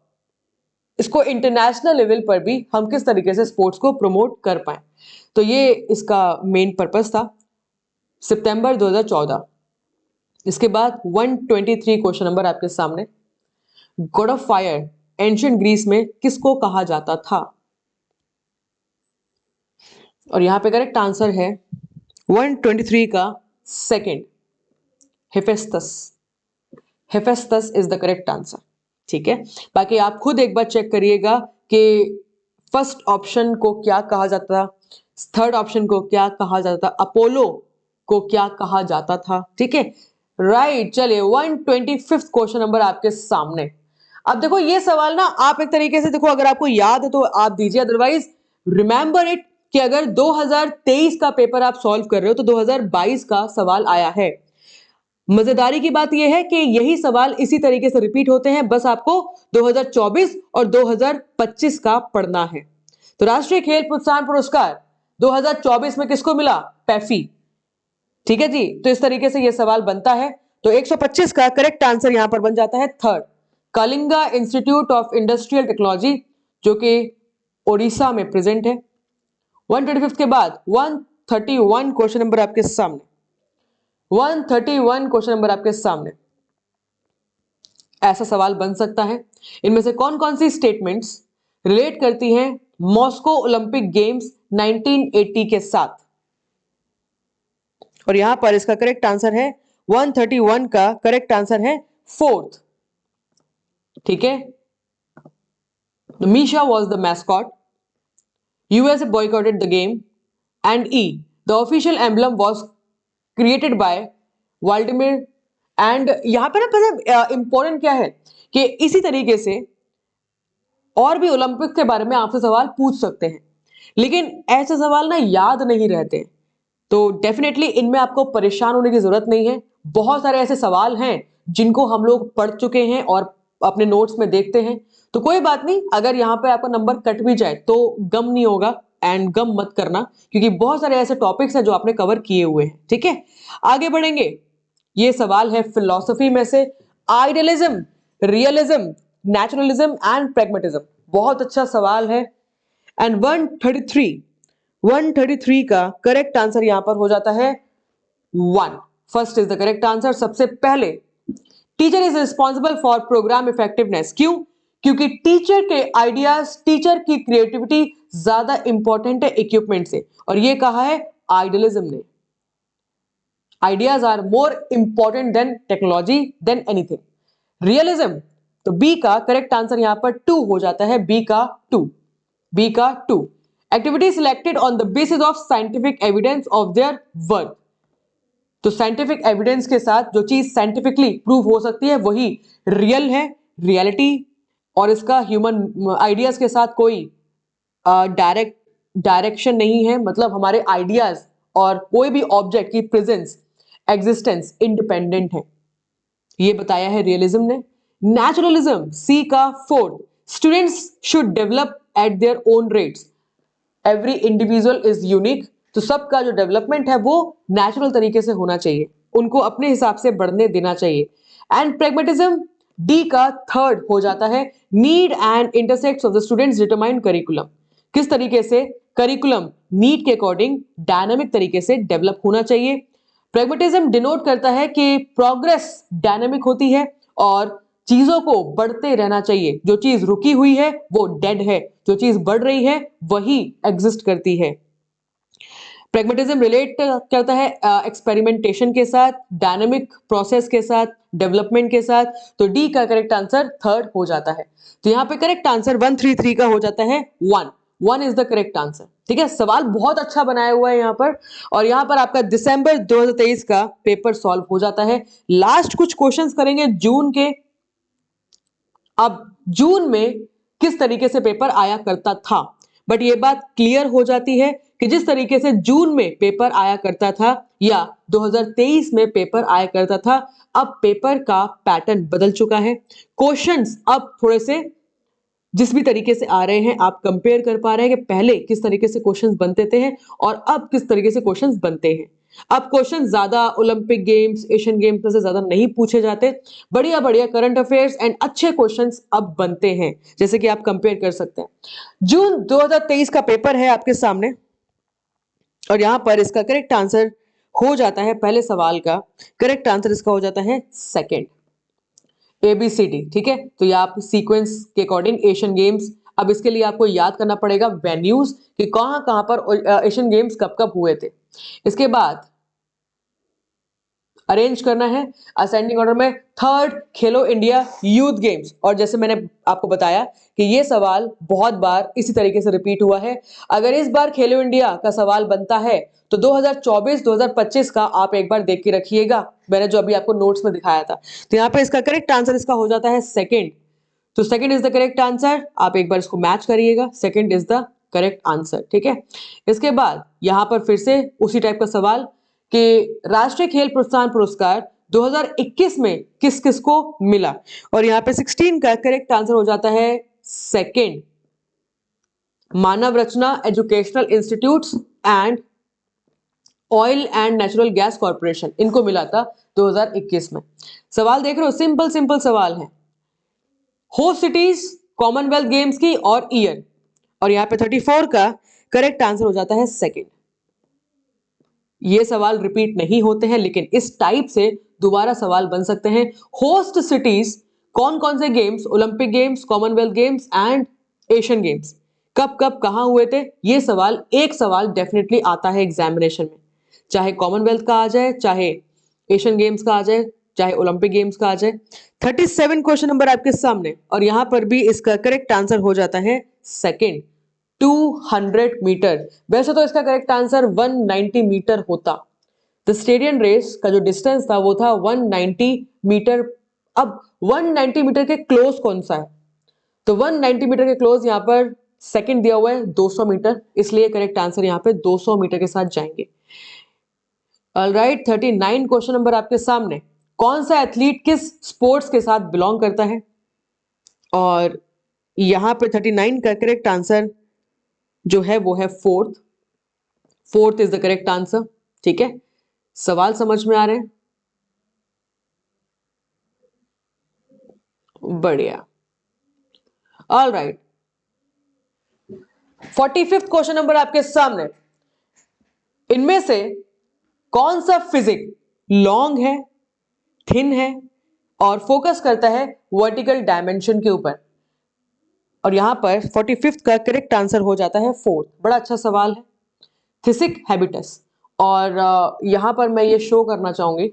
इसको इंटरनेशनल लेवल पर भी हम किस तरीके से स्पोर्ट्स को प्रमोट कर पाए। तो ये इसका मेन पर्पस था, सितंबर 2014। इसके बाद 123 क्वेश्चन नंबर आपके सामने, god of fire ancient Greece में किसको कहा जाता था? और यहां पे करेक्ट आंसर है 123 का second, Hephaestus. Hephaestus is the correct answer. ठीक है, बाकी आप खुद एक बार चेक करिएगा कि फर्स्ट ऑप्शन को क्या कहा जाता था, थर्ड ऑप्शन को क्या कहा जाता था, अपोलो को क्या कहा जाता था। ठीक है, राइट। चलिए 125 क्वेश्चन नंबर आपके सामने। अब देखो ये सवाल ना आप एक तरीके से देखो, अगर आपको याद है तो आप दीजिए, अदरवाइज रिमेंबर इट कि अगर 2023 का पेपर आप सॉल्व कर रहे हो तो 2022 का सवाल आया है। मजेदारी की बात यह है कि यही सवाल इसी तरीके से रिपीट होते हैं, बस आपको 2024 और 2025 का पढ़ना है। तो राष्ट्रीय खेल प्रोत्साहन पुरस्कार 2024 में किसको मिला? पैफी। ठीक है जी, तो इस तरीके से यह सवाल बनता है। तो 125 का करेक्ट आंसर यहां पर बन जाता है third, Kalinga institute of industrial technology, जो कि ओडिशा में प्रेजेंट है। 125 के बाद 131 क्वेश्चन नंबर आपके सामने, 131 क्वेश्चन नंबर आपके सामने। ऐसा सवाल बन सकता है, इनमें से कौन कौन सी स्टेटमेंट्स रिलेट करती हैं मॉस्को ओलंपिक गेम्स 1980 के साथ? और यहां पर इसका करेक्ट आंसर है 131 का करेक्ट आंसर है फोर्थ। ठीक है, Misha was the mascot, US boycotted the game, and E, the official emblem was created by Vladimir। And यहां पे ना पता इंपॉर्टेंट क्या है कि इसी तरीके से और भी ओलंपिक के बारे में आपसे सवाल पूछ सकते हैं, लेकिन ऐसे सवाल ना याद नहीं रहते। तो डेफिनेटली इनमें आपको परेशान होने की जरूरत नहीं है। बहुत सारे ऐसे सवाल हैं जिनको हम लोग पढ़ चुके हैं और अपने नोट्स में देखते हैं। तो कोई बात नहीं, अगर यहाँ पे आपका नंबर कट भी जाए तो गम नहीं होगा, एंड गम मत करना, क्योंकि बहुत सारे ऐसे टॉपिक्स हैं जो आपने कवर किए हुए हैं। ठीक है, आगे बढ़ेंगे। ये सवाल है फिलॉसफी में से, idealism, realism, naturalism and pragmatism. बहुत अच्छा सवाल है। एंड 133 का करेक्ट आंसर यहां पर हो जाता है 1। First is the correct answer. सबसे पहले, teacher is responsible for programme effectiveness. क्यों? क्योंकि टीचर के आइडियाज, टीचर की क्रिएटिविटी ज्यादा इंपॉर्टेंट है इक्विपमेंट से, और ये कहा है आइडियलिज्म ने। Ideas are more important than technology, than anything. Realism, तो बी का करेक्ट आंसर यहां पर 2 हो जाता है, बी का 2, बी का 2। Activity selected on the basis of scientific evidence of their work. तो साइंटिफिक एविडेंस के साथ जो चीज साइंटिफिकली प्रूव हो सकती है वही रियल है, रियलिटी, और इसका ह्यूमन आइडियाज के साथ कोई डायरेक्शन नहीं है। मतलब हमारे आइडियाज और कोई भी ऑब्जेक्ट की प्रेजेंस, एग्जिस्टेंस इंडिपेंडेंट है, ये बताया है रियलिज्म ने। नेचुरलिज्म, सी का 4, students should develop at their own rates, every individual is unique. तो सबका जो डेवलपमेंट है वो नेचुरल तरीके से होना चाहिए, उनको अपने हिसाब से बढ़ने देना चाहिए। एंड प्रैग्मेटिज्म, डी का 3rd हो जाता है, need and intersects of the students determine curriculum. किस तरीके से करिकुलम नीड के अकॉर्डिंग डायनामिक तरीके से डेवलप होना चाहिए। प्रैग्मेटिज्म डिनोट करता है कि प्रोग्रेस डायनामिक होती है और चीजों को बढ़ते रहना चाहिए। जो चीज रुकी हुई है वो डेड है, जो चीज बढ़ रही है वही एग्जिस्ट करती है। प्रैग्मेटिज्म रिलेट करता है एक्सपेरिमेंटेशन के साथ, डायनामिक प्रोसेस के साथ, डेवलपमेंट के साथ। तो डी का करेक्ट आंसर 3rd हो जाता है। तो यहां पे करेक्ट आंसर 133 का हो जाता है 1 इज द करेक्ट आंसर। ठीक है, सवाल बहुत अच्छा बनाया हुआ है यहां पर, और यहां पर आपका दिसंबर 2023 का पेपर सॉल्व हो जाता है। लास्ट कुछ क्वेश्चंस करेंगे जून के। अब जून में किस तरीके से पेपर आया करता था, बट ये बात क्लियर हो जाती है कि जिस तरीके से जून में पेपर आया करता था या 2023 में पेपर आया करता था, अब पेपर का पैटर्न बदल चुका है। क्वेश्चंस अब थोड़े से जिस भी तरीके से आ रहे हैं आप कंपेयर कर पा रहे हैं कि पहले किस तरीके से क्वेश्चंस बनते थे और अब किस तरीके से क्वेश्चंस बनते हैं। अब क्वेश्चन ज्यादा ओलंपिक गेम्स, एशियन गेम्स में से ज्यादा नहीं पूछे जाते, बढ़िया बढ़िया करंट अफेयर्स एंड अच्छे क्वेश्चंस अब बनते हैं, जैसे कि आप कंपेयर कर सकते हैं। जून 2023 का पेपर है आपके सामने, और यहां पर इसका करेक्ट आंसर हो जाता है पहले सवाल का करेक्ट आंसर इसका हो जाता है सेकंड, ABCD। ठीक है, तो ये आप सीक्वेंस के अकॉर्डिंग एशियन गेम्स, अब इसके लिए आपको याद करना पड़ेगा वेन्यूज कि कहां कहां पर एशियन गेम्स कब कब हुए थे। इसके बाद अरेंज करना है असेंडिंग ऑर्डर में, थर्ड खेलो इंडिया यूथ गेम्स। और जैसे मैंने आपको बताया कि ये सवाल बहुत बार इसी तरीके से रिपीट हुआ है। अगर इस बार खेलो इंडिया का सवाल बनता है तो 2024-2025 का आप एक बार देख के रखिएगा, मैंने जो अभी आपको नोट्स में दिखाया था। तो यहाँ पे इसका करेक्ट आंसर इसका हो जाता है सेकेंड। तो second is the correct answer, आप एक बार इसको मैच करिएगा, second is the correct answer. ठीक है, इसके बाद यहां पर फिर से उसी टाइप का सवाल कि राष्ट्रीय खेल प्रोत्साहन पुरस्कार 2021 में किस किस को मिला, और यहां पे 16 का करेक्ट आंसर हो जाता है second, Manav Rachna educational institutes and oil and natural gas corporation, इनको मिला था 2021 में। सवाल देख रहे हो, सिंपल सिंपल सवाल है। होस्ट सिटीज कॉमनवेल्थ गेम्स की और ईयर, और यहां पे 34 का करेक्ट आंसर हो जाता है सेकेंड। ये सवाल रिपीट नहीं होते हैं लेकिन इस टाइप से दोबारा सवाल बन सकते हैं। होस्ट सिटीज कौन कौन से games, Olympic games, Commonwealth games and Asian games कब कब कहां हुए थे, ये सवाल एक सवाल डेफिनेटली आता है एग्जामिनेशन में, चाहे कॉमनवेल्थ का आ जाए, चाहे एशियन गेम्स का आ जाए, चाहे ओलंपिक गेम्स का आ जाए। 37 क्वेश्चन नंबर आपके सामने, और यहां पर भी इसका करेक्ट आंसर हो जाता है सेकेंड, 200 मीटर। वैसे तो इसका करेक्ट आंसर 190 मीटर होता, द स्टेडियम रेस का जो डिस्टेंस था वो था 190 मीटर। अब 190 मीटर के क्लोज कौन सा है, तो 190 मीटर के क्लोज यहां पर सेकंड दिया हुआ है 200 मीटर, इसलिए करेक्ट आंसर यहां पे 200 मीटर के साथ जाएंगे। ऑलराइट, 39 क्वेश्चन नंबर आपके सामने, कौन सा एथलीट किस स्पोर्ट्स के साथ बिलोंग करता है, और यहां पे 39 का करेक्ट आंसर जो है वो है fourth, fourth is the correct answer. ठीक है, सवाल समझ में आ रहे हैं, बढ़िया। All right, 45th question number आपके सामने, इनमें से कौन सा फिजिक लॉन्ग है, थिन है और फोकस करता है वर्टिकल डायमेंशन के ऊपर, और यहां पर 45th का करेक्ट आंसर हो जाता है फोर्थ। बड़ा अच्छा सवाल है, थिसिक हैबिटस। और यहां पर मैं ये शो करना चाहूंगी,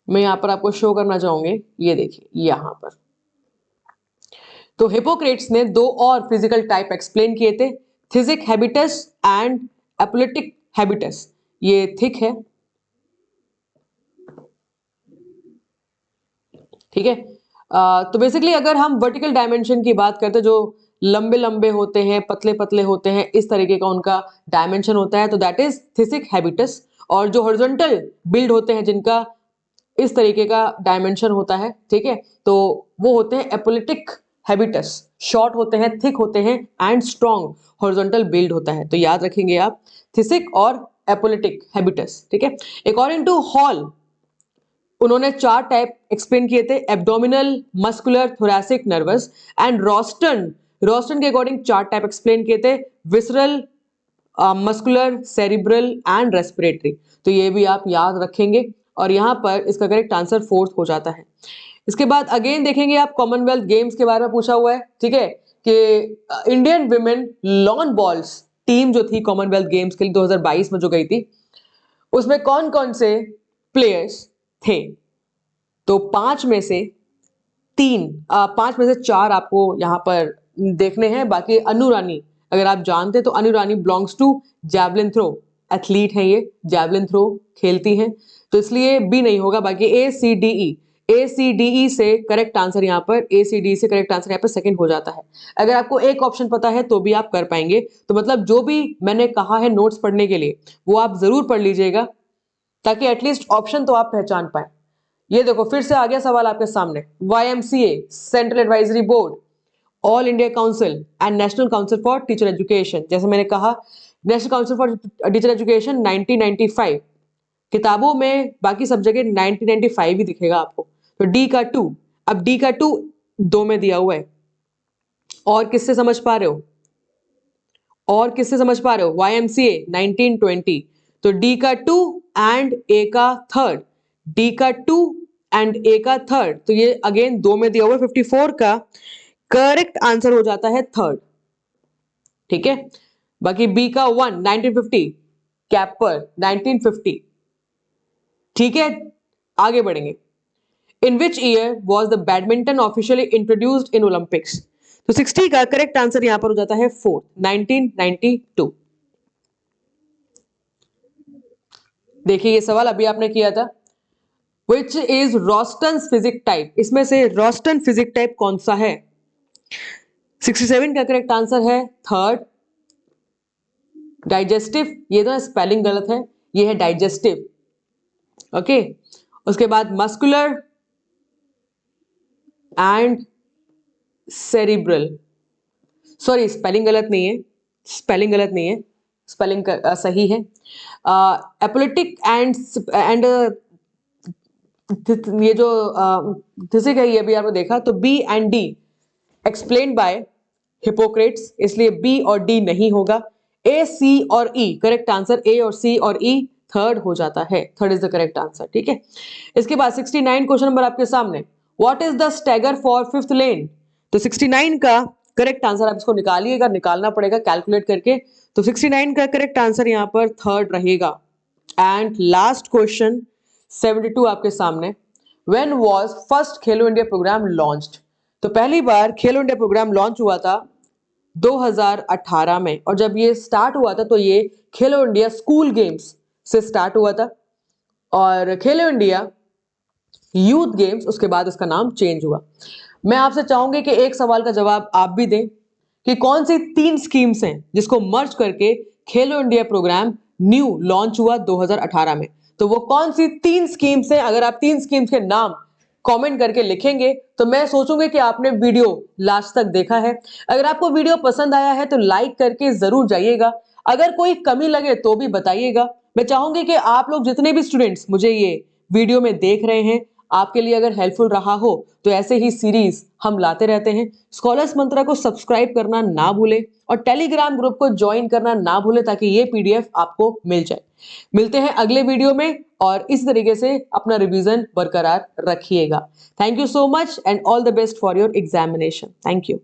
मैं यहां पर आपको शो करना चाहूंगी, ये देखिए यहां पर। तो हिपोक्रेट्स ने दो और फिजिकल टाइप एक्सप्लेन किए थे, थिसिक हैबिटस एंड एपोलिटिक हैबिटस। ये थिक है, ठीक है। तो बेसिकली अगर हम वर्टिकल डायमेंशन की बात करते हैं, जो लंबे लंबे होते हैं, पतले पतले होते हैं, इस तरीके का उनका डायमेंशन होता है, तो दैट इज थिसिक हैबिटस। और जो हॉरिजॉन्टल बिल्ड होते हैं, जिनका इस तरीके का डायमेंशन होता है, ठीक है, तो वो होते हैं एपोलिटिक हैबिटस। शॉर्ट होते हैं, थिक होते हैं एंड स्ट्रॉन्ग हॉरिजॉन्टल बिल्ड होता है। तो याद रखेंगे आप, थिसिक और एपोलिटिक हैबिटस। ठीक है, अकॉर्डिंग टू हॉल उन्होंने चार टाइप एक्सप्लेन किए थे, abdominal, muscular, thoracic, nervous. And Roston, Roston के अकॉर्डिंग चार टाइप एक्सप्लेन किए थे, visceral, muscular, cerebral and respiratory. तो ये भी आप याद रखेंगे, और यहां पर इसका करेक्ट आंसर फोर्थ हो जाता है। इसके बाद अगेन देखेंगे आप, कॉमनवेल्थ गेम्स के बारे में पूछा हुआ है, ठीक है, कि Indian women lawn balls team जो थी कॉमनवेल्थ गेम्स के लिए 2022 में जो गई थी, उसमें कौन कौन से प्लेयर्स थे, तो पांच में से पांच में से चार आपको यहां पर देखने हैं। बाकी अनु रानी, अगर आप जानते हैं तो Annu Rani belongs to javelin throw, athlete है ये, जैवलिन थ्रो खेलती हैं, तो इसलिए बी नहीं होगा। बाकी ए सी डी ई से करेक्ट आंसर यहां पर, ए सी डी से करेक्ट आंसर यहां पर सेकंड हो जाता है। अगर आपको एक ऑप्शन पता है तो भी आप कर पाएंगे। तो मतलब जो भी मैंने कहा है नोट्स पढ़ने के लिए, वो आप जरूर पढ़ लीजिएगा, ताकि एटलीस्ट ऑप्शन तो आप पहचान पाए। ये देखो फिर से आ गया सवाल आपके सामने, YMCA, central advisory board, all India council and national council for teacher education. जैसे मैंने कहा, national council for teacher education 1995, किताबों में बाकी सब जगह 1995 ही दिखेगा आपको। तो डी का 2, अब डी का 2 दो में दिया हुआ है, और किससे समझ पा रहे हो? और किससे समझ पा रहे हो? YMCA 1920, तो D का 2 एंड A का 3rd, D का 2 एंड A का 3rd, तो ये अगेन 2 में दिया हुआ 54 का करेक्ट आंसर हो जाता है 3rd। ठीक है, बाकी B का 1 1950, कैपर 1950। ठीक है, आगे बढ़ेंगे। In which year was the badminton officially introduced in Olympics? तो 60 का करेक्ट आंसर यहां पर हो जाता है 4, 1992। देखिए ये सवाल अभी आपने किया था, which is Rostan physique type, इसमें से रोस्टन फिजिक टाइप कौन सा है? 67 का करेक्ट आंसर है 3rd, डाइजेस्टिव, ये तो स्पेलिंग गलत है, ये है डाइजेस्टिव। ओके, उसके बाद muscular and cerebral, sorry spelling गलत नहीं है, स्पेलिंग गलत नहीं है, स्पेलिंग सही है। एपोलिटिक एंड ये जो थिसिक है, ये भी आपने देखा, तो B and D explain by Hippocrates, इसलिए बी और डी नहीं होगा। ए, सी और ई, करेक्ट आंसर ए और सी और ई 3rd हो जाता है, 3rd is the correct answer. ठीक है, इसके बाद 69 क्वेश्चन नंबर आपके सामने, what is the stagger for 5th lane? तो 69 का करेक्ट आंसर आप इसको निकालिएगा, निकालना पड़ेगा कैलकुलेट करके, तो 69 का करेक्ट आंसर यहां पर 3rd रहेगा। एंड लास्ट क्वेश्चन 72 आपके सामने, when was first Khelo India programme launched? तो पहली बार खेलो इंडिया प्रोग्राम लॉन्च हुआ था 2018 में, और जब ये स्टार्ट हुआ था तो ये खेलो इंडिया स्कूल गेम्स से स्टार्ट हुआ था, और खेलो इंडिया यूथ गेम्स उसके बाद इसका नाम चेंज हुआ। मैं आपसे चाहूंगी कि एक सवाल का जवाब आप भी दें कि कौन सी 3 स्कीम्स हैं जिसको मर्ज करके खेलो इंडिया प्रोग्राम न्यू लॉन्च हुआ 2018 में। तो वो कौन सी 3 स्कीम्स हैं? अगर आप 3 स्कीम्स के नाम कमेंट करके लिखेंगे तो मैं सोचूंगी कि आपने वीडियो लास्ट तक देखा है। अगर आपको वीडियो पसंद आया है तो लाइक करके जरूर जाइएगा, अगर कोई कमी लगे तो भी बताइएगा। मैं चाहूंगी कि आप लोग जितने भी स्टूडेंट्स मुझे ये वीडियो में देख रहे हैं, आपके लिए अगर हेल्पफुल रहा हो तो ऐसे ही सीरीज हम लाते रहते हैं। स्कॉलर्स मंत्रा को सब्सक्राइब करना ना भूलें और टेलीग्राम ग्रुप को ज्वाइन करना ना भूलें ताकि ये पीडीएफ आपको मिल जाए। मिलते हैं अगले वीडियो में और इस तरीके से अपना रिवीजन बरकरार रखिएगा। Thank you so much and all the best for your examination. Thank you.